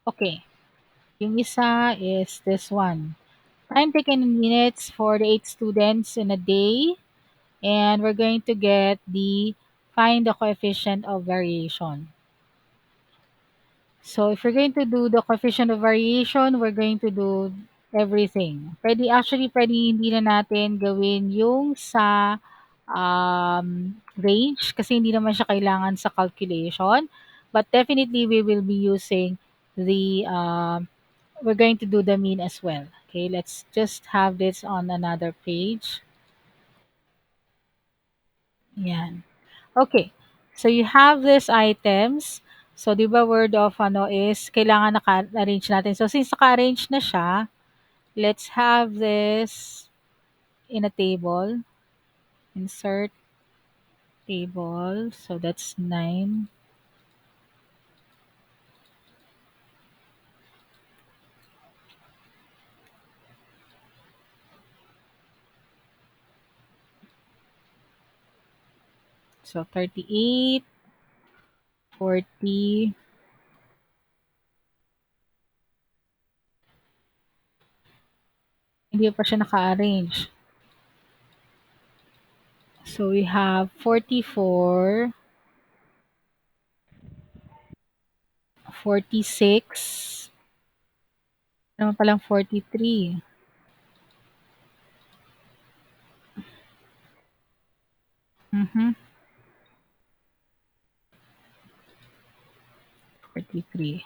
Okay. Yung isa is this one. Time taken in minutes for the 8 students in a day. And we're going to get find the coefficient of variation. So if we're going to do the coefficient of variation, we're going to do everything. Pwede hindi na natin gawin yung sa range kasi hindi naman siya kailangan sa calculation. But definitely we will be using we're going to do the mean as well. Okay, let's just have this on another page. Yan. Okay. So you have these items. So 'di ba word of is kailangan naka-arrange natin. So since naka-arrange na siya, let's have this in a table. Insert table. So that's 9. So 38, 40, hindi pa siya naka-arrange. So we have 44, 46, naman palang 43. Mhm. 43.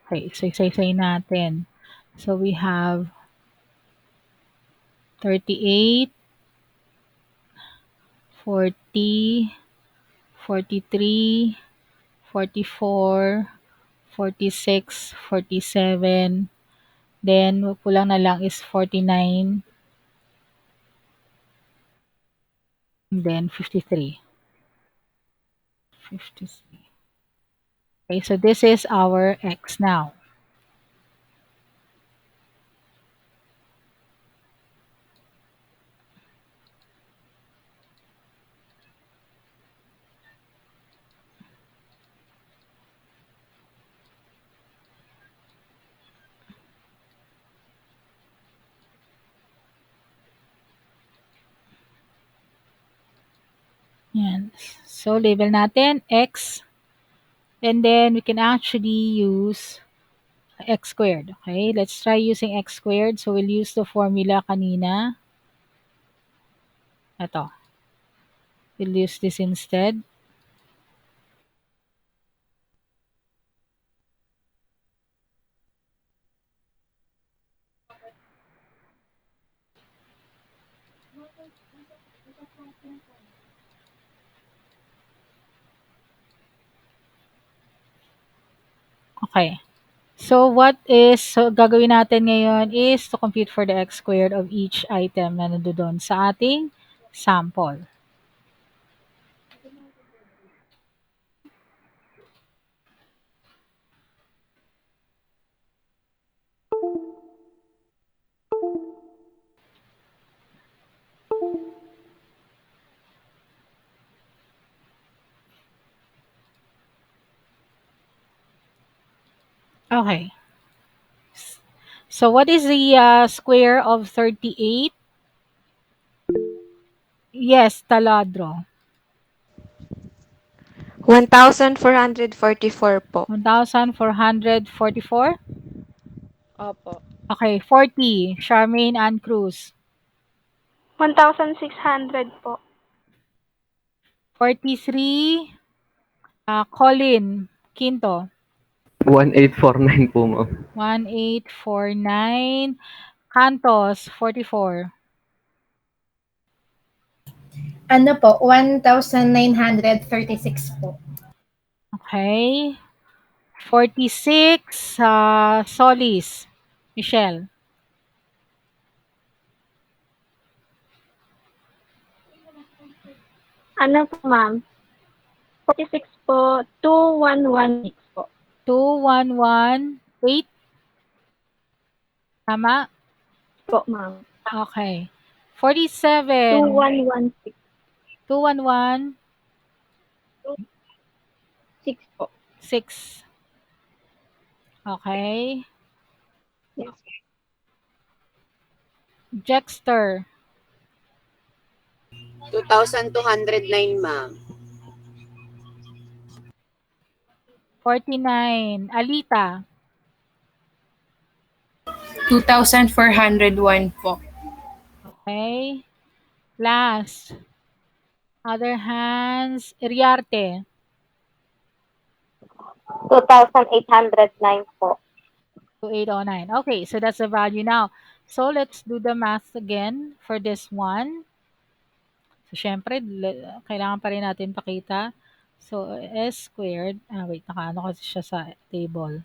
Okay, so isa-isay natin. So we have 38, 40, 43, 44, 46, 47, then kulang na lang is 49, and then 53. 53. Okay, so this is our x now. Yan. So, label natin x. And then, we can actually use x squared. Okay, let's try using x squared. So, we'll use the formula kanina. Ito. We'll use this instead. Okay. So, gagawin natin ngayon is to compute for the x squared of each item na nandoon sa ating sample. Okay. So, what is the square of 38? Yes, taladro. 1,444 po. 1,444? Opo. Okay, 40. Charmaine Ann Cruz. 1,600 po. 43. Colin Quinto. 1849 po, ma'am. 1849. Cantos, 44. Ano po, 1,936 po. Okay. 46. Solis. Michelle. Ano po, ma'am? 46 po, 2116 po. 2118. Tama? Po, ma'am. Okay. 47. 2116 211. 6 po. 6. Okay. Yes. Jexter. 2,209, ma'am. 49. Alita. 2,401 po. Okay. Last. Other hands. Iriarte. 2,809 po. 2809. Okay, so that's the value now. So let's do the math again for this one. So, syempre, kailangan pa rin natin pakita. So, s squared. Wait, nakaano kasi siya sa table.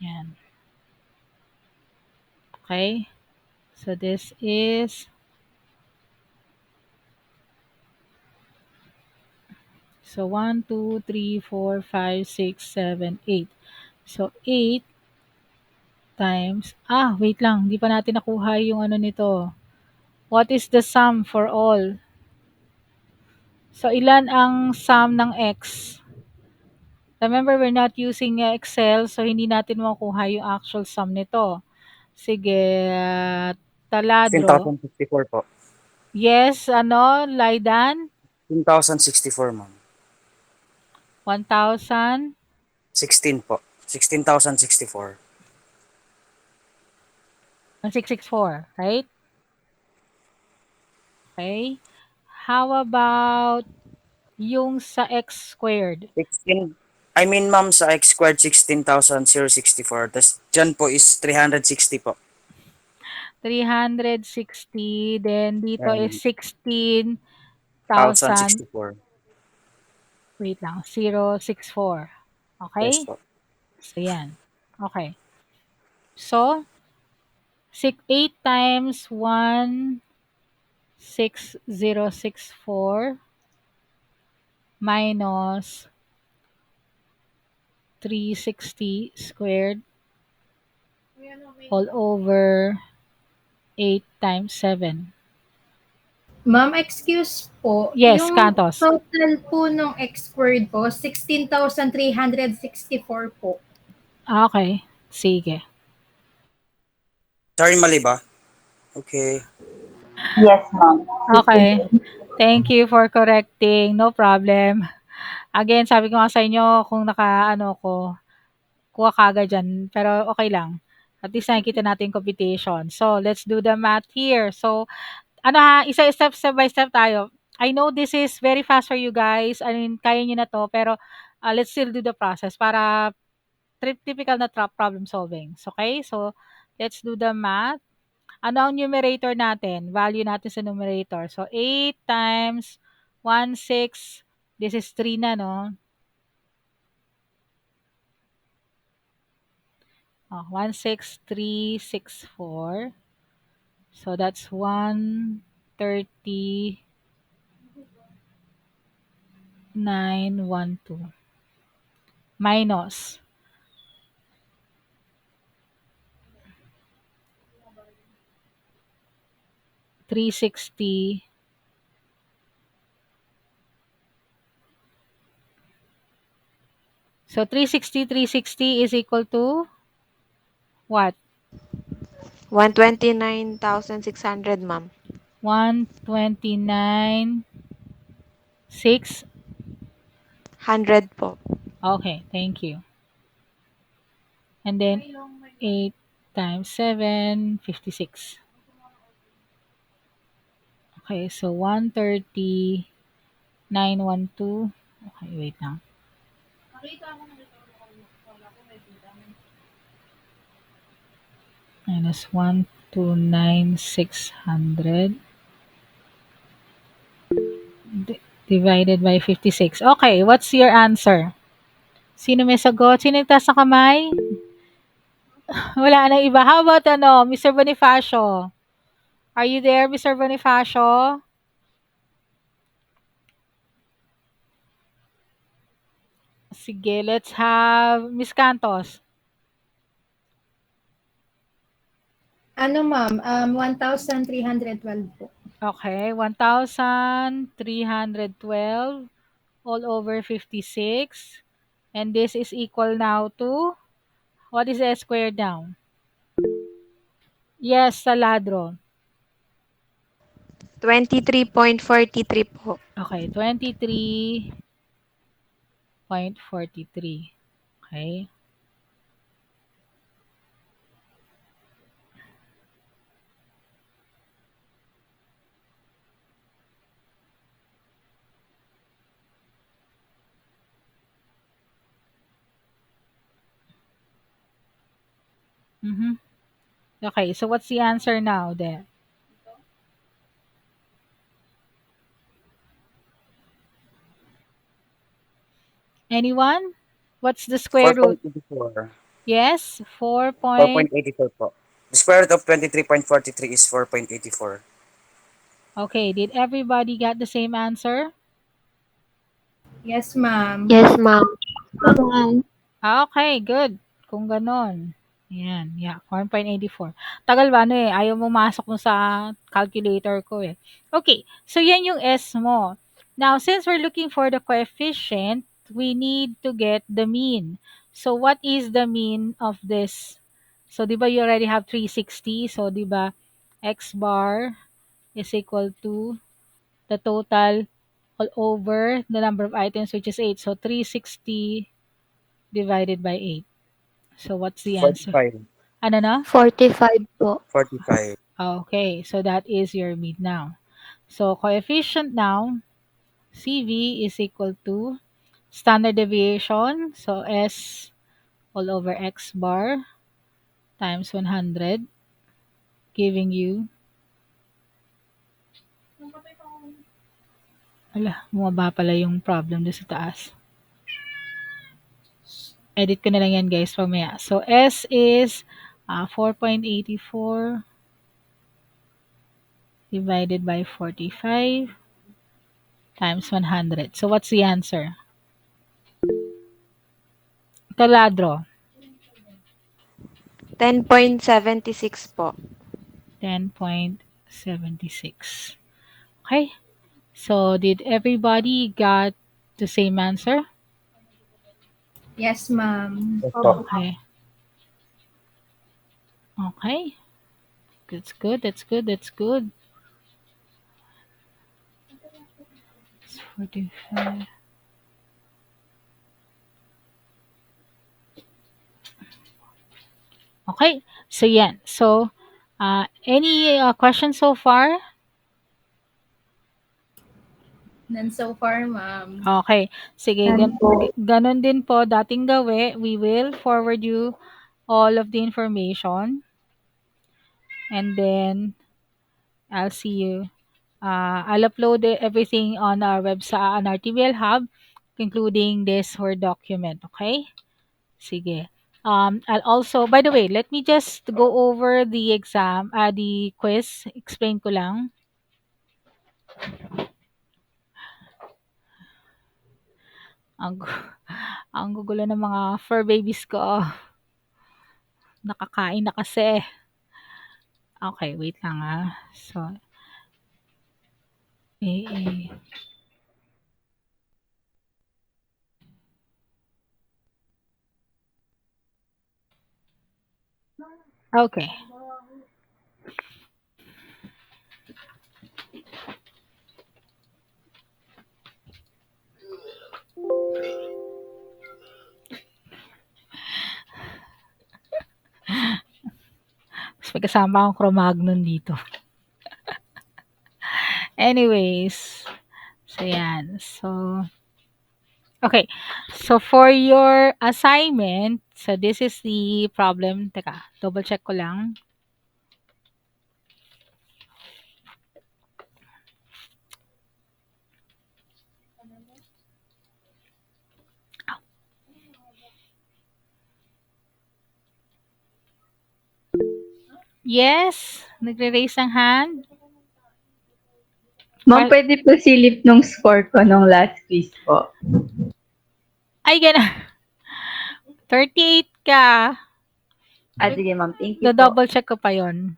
Yan. Okay. So, this is so 1, 2, 3, 4, 5, 6, 7, 8. So, 8 times, wait lang, hindi pa natin nakuha yung ano nito. What is the sum for all? So, ilan ang sum ng x? Remember, we're not using Excel, so hindi natin makuha yung actual sum nito. Sige, taladro. 16,064 po. Yes, Laidan? 16,064, ma'am. 1,000? 16 po. 16,064. 1664, right? Okay. How about yung sa x squared? 16, ma'am, sa x squared, 16,064. Tapos, dyan po is 360 po. 360. Then dito is 16,000. 1,064. Wait lang. 064. Okay? Yes po. So, yan. Okay. So, 8 times 1, 6064 minus 360 squared all over 8 times 7. Ma'am, excuse po. Yes, Yung Cantos. total po ng X squared po, 16,364 po. Okay, sige. Sorry, mali ba? Okay. Yes, ma'am. Okay. Thank you for correcting. No problem. Again, sabi ko nga sa inyo kung naka-ano ko, kuha kaagad dyan. Pero okay lang. At least nakikita natin yung computation. So, let's do the math here. So, ano ha, step by step tayo. I know this is very fast for you guys. I mean, kaya nyo na to. Pero, let's still do the process para typical na problem solving. Okay? So, let's do the math. Ano ang numerator natin? Value natin sa numerator. So, 8 times 1/6. This is 3 na, no? 16364. So, that's 13912. Minus 360. So, 360 is equal to what? 129,600, ma'am. 129,600. 100 po. Okay, thank you. And then 8 times 7, 56. Okay, so 130,912. Okay, wait lang. Minus 129,600 divided by 56. Okay, what's your answer? Sino may sagot? Sino nagtaas ng kamay? Wala nang iba. How about Mr. Bonifacio? Are you there, Mr. Bonifacio? Sige, let's have Miss Cantos. Ano ma'am? 1,312 po. Okay, 1,312 all over 56. And this is equal now to, what is S squared now? Yes, Saladro. 23.43 po. Okay, 23.43. Okay. Okay, so what's the answer now there? Anyone? What's the square root? 4.84. Yes, 4 point. 4.84 po. The square root of 23.43 is 4.84. Okay, did everybody get the same answer? Yes, ma'am. Yes, ma'am. Okay, good. Kung ganon. Ayan, yeah, 4.84. Tagal ba ayaw mo masok mo sa calculator ko eh. Okay, so yan yung S mo. Now, since we're looking for the coefficient, we need to get the mean. So, what is the mean of this? So, di ba you already have 360? So, di ba X bar is equal to the total all over the number of items, which is 8. So, 360 divided by 8. So, what's the answer? 45. Ano na? 45 po. 45. Okay, so that is your mean now. So, coefficient now, CV is equal to standard deviation. So, S all over X bar times 100, giving you, bumaba pala yung problem doon sa taas. Edit ko na lang yan guys pamaya. So, S is 4.84 divided by 45 times 100. So what's the answer? Taladro, 10.76 po. 10.76. Okay. So did everybody got the same answer? Yes, ma'am. Okay. Okay. That's good. That's good. That's good. It's 45. Okay. So yan. So any questions so far? None so far, ma'am. Okay. Sige, Yan po. ganon din po dating gawi. We will forward you all of the information and then I'll see you. I'll upload everything on our website, on our TBL Hub, including this Word document. Okay? Sige. I'll also, by the way, let me just go over the exam, the quiz. Explain ko lang. Ang, ang gugulo ng mga fur babies ko. Nakakain na kasi. Okay, wait lang So, eh. Okay. Mas may kasama akong Cro-Magnon dito. Anyways, so yan. So, okay. So, for your assignment, so this is the problem. Teka, double check ko lang. Yes? Nagre-raise ng hand? Ma'am, pwede po silip nung score ko nung last quiz po. Ay, gana. 38 ka. Sige ma'am, thank you po. Do-double check ko pa yon.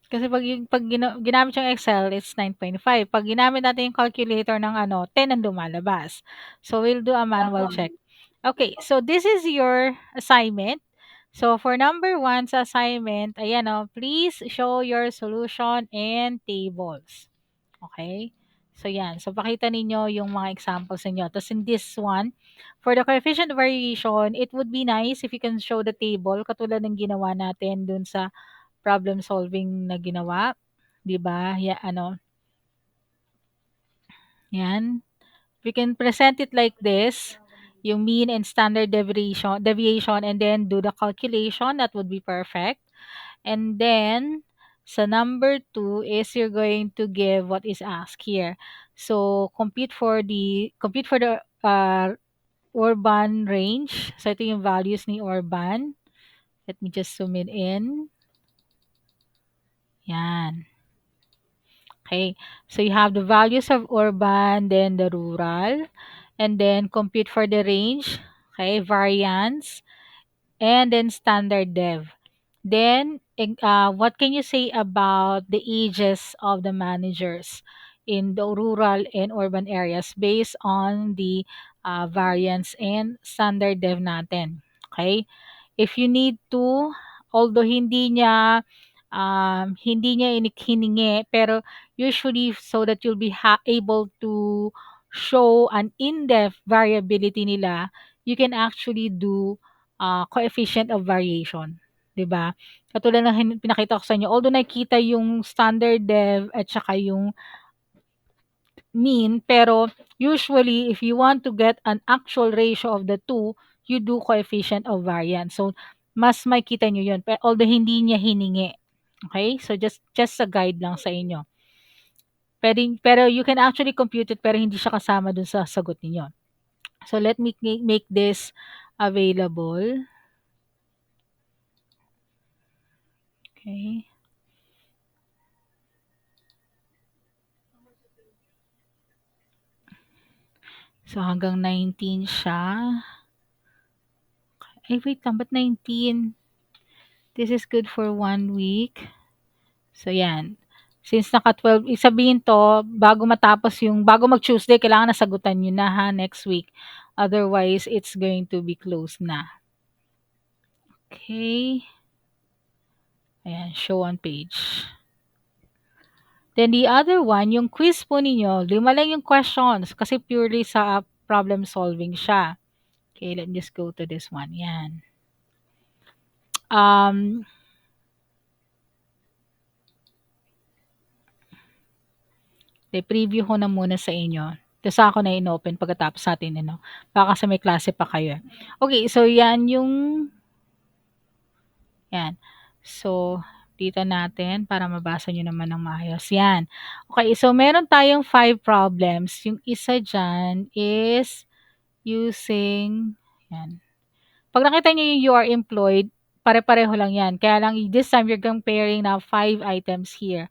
Kasi pag ginamit yung Excel, it's 9.5. Pag ginamit natin yung calculator ng 10 ang lumalabas. So, we'll do a manual check. Okay, so this is your assignment. So, for number 1 sa assignment, ayan please show your solution and tables. Okay? So, yan. So, pakita ninyo yung mga examples ninyo. Tapos, in this one, for the coefficient variation, it would be nice if you can show the table katulad ng ginawa natin dun sa problem solving na ginawa. 'Di ba? Yan. We can present it like this, yung mean and standard deviation and then do the calculation, that would be perfect. And then sa number 2 is you're going to give what is asked here. So compute for the urban range. So ito yung values ni urban. Let me just zoom it in. Yan. Okay, so you have the values of urban, then the rural, and then compute for the range, okay, variance, and then standard dev. Then, what can you say about the ages of the managers in the rural and urban areas based on the variance and standard dev natin? Okay, if you need to, although hindi niya hiningi, pero usually so that you'll be able to show an in-depth variability nila, you can actually do coefficient of variation, 'di ba? Katulad ng pinakita ko sa inyo, although nakikita yung standard dev at saka yung mean, pero usually if you want to get an actual ratio of the two, you do coefficient of variance. So mas makita nyo yun, although hindi niya hiningi. Okay? So just a guide lang sa inyo. Pero you can actually compute it pero hindi siya kasama dun sa sagot ninyo. So let me make this available. Okay. So, hanggang 19 siya. Ay, wait lang. Ba't 19? This is good for 1 week. So, yan. Since naka-12, isabihin to, bago mag-Tuesday, kailangan nasagutan nyo na ha, next week. Otherwise, it's going to be closed na. Okay. Ayan, show on page. Then the other one, yung quiz po ninyo, 5 lang yung questions kasi purely sa problem solving siya. Okay, let's just go to this one. Yan. Preview ko na muna sa inyo. Tapos ako na in-open pagkatapos natin, baka sa may klase pa kayo. Okay, so yan yung, yan. So, dito natin para mabasa nyo naman ng maayos. Yan. Okay, so meron tayong 5 problems. Yung isa dyan is using, yan. Pag nakita nyo yung you are employed, pare-pareho lang yan. Kaya lang, this time, you're comparing now 5 items here.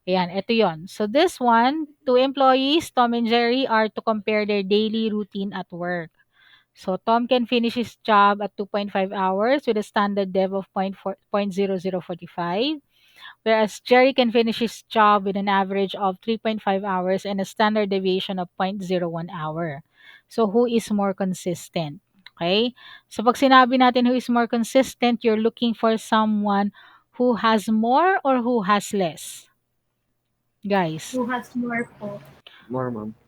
Ayan, ito yon. So, this one, 2 employees, Tom and Jerry, are to compare their daily routine at work. So, Tom can finish his job at 2.5 hours with a standard dev of 0.0045, whereas Jerry can finish his job with an average of 3.5 hours and a standard deviation of 0.01 hour. So, who is more consistent? Okay? So, pag sinabi natin who is more consistent, you're looking for someone who has more or who has less? Guys. Who has more po? More, ma'am.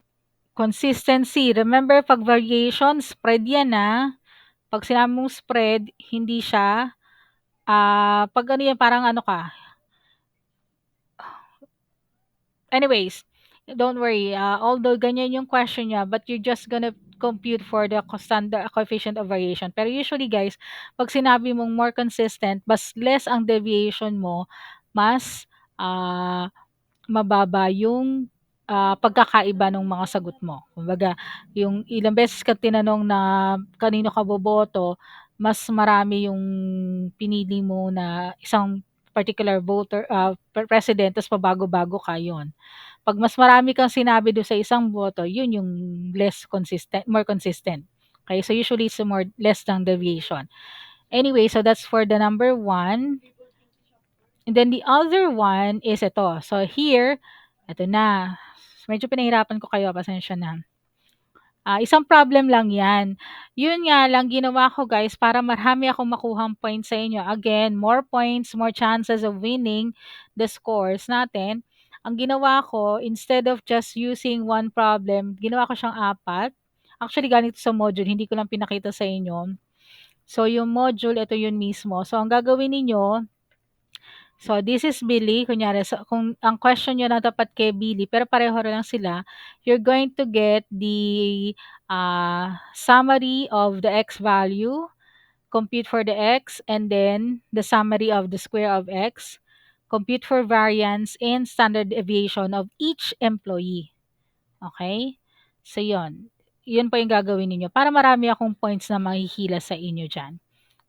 Consistency. Remember, pag variation, spread yan na. Pag sinabi mong spread, hindi siya, pag ano yan, parang ano ka. Anyways, don't worry. Although ganyan yung question niya, but you're just gonna compute for the standard coefficient of variation. Pero usually, guys, pag sinabi mong more consistent, mas less ang deviation mo, mas mababa yung pagkakaiba ng mga sagot mo. Kumbaga, yung ilang beses ka tinanong na kanino ka boboto, mas marami yung pinili mo na isang particular voter, president, tapos pabago-bago ka yun. Pag mas marami kang sinabi doon sa isang boto, yun yung more consistent. Okay, so usually it's less than deviation. Anyway, so that's for the number 1. And then the other one is ito. So here, ito na. Medyo pinahirapan ko kayo, pasensya na. Isang problem lang yan. Yun nga lang ginawa ko, guys, para marami akong makuhang points sa inyo. Again, more points, more chances of winning the scores natin. Ang ginawa ko, instead of just using one problem, ginawa ko siyang 4. Actually, ganito sa module, hindi ko lang pinakita sa inyo. So, yung module, ito yun mismo. So, ang gagawin ninyo, so, this is Billy. Kunyari, so, kung ang question nyo na dapat kay Billy, pero pareho lang sila, you're going to get the summary of the x value, compute for the x, and then the summary of the square of x, compute for variance, and standard deviation of each employee. Okay? So, yun. Yun po yung gagawin niyo para marami akong points na mahihila sa inyo dyan.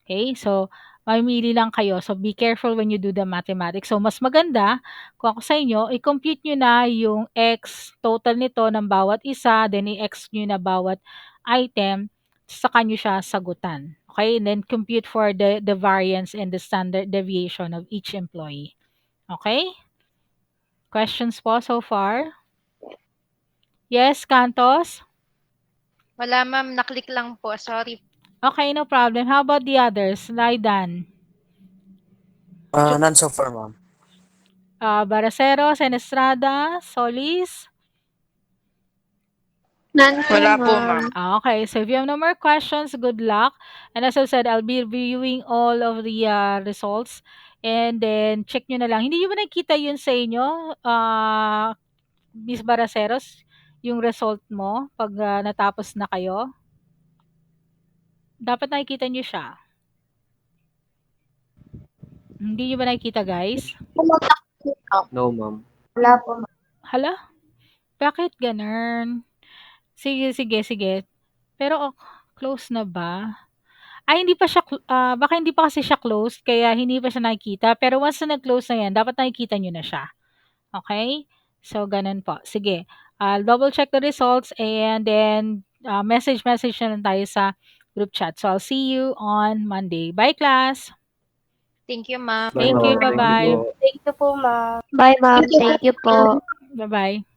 Okay? So, mamili lang kayo. So, be careful when you do the mathematics. So, mas maganda kung ako sa inyo, i-compute nyo na yung x total nito ng bawat isa, then i-x nyo na bawat item, saka nyo siya sagutan. Okay? And then, compute for the variance and the standard deviation of each employee. Okay? Questions po so far? Yes, Cantos? Wala ma'am, naklik lang po. Sorry. Okay, no problem. How about the others? Laidan? None so far, ma'am. Baracero, Senestrada, Solis? None Wala po, ma'am. Okay, so if you have no more questions, good luck. And as I said, I'll be reviewing all of the results. And then, check nyo na lang. Hindi nyo ba nakikita yun sa inyo, Miss Baraceros, yung result mo pag natapos na kayo? Dapat nakikita nyo siya. Hindi nyo ba nakikita, guys? No, ma'am. Wala po. Hala? Bakit ganun? Sige. Pero close na ba? Hindi pa siya, baka hindi pa kasi siya closed, kaya hindi pa siya nakikita. Pero once na nag-close na yan, dapat nakikita nyo na siya. Okay? So, ganun po. Sige. I'll double check the results and then message na lang tayo sa group chat. So, I'll see you on Monday. Bye, class! Thank you, ma'am. Bye, Thank ma'am. you. Thank you Bye-bye. po. Thank you po, ma'am. Bye, ma'am. Thank you po. Bye-bye.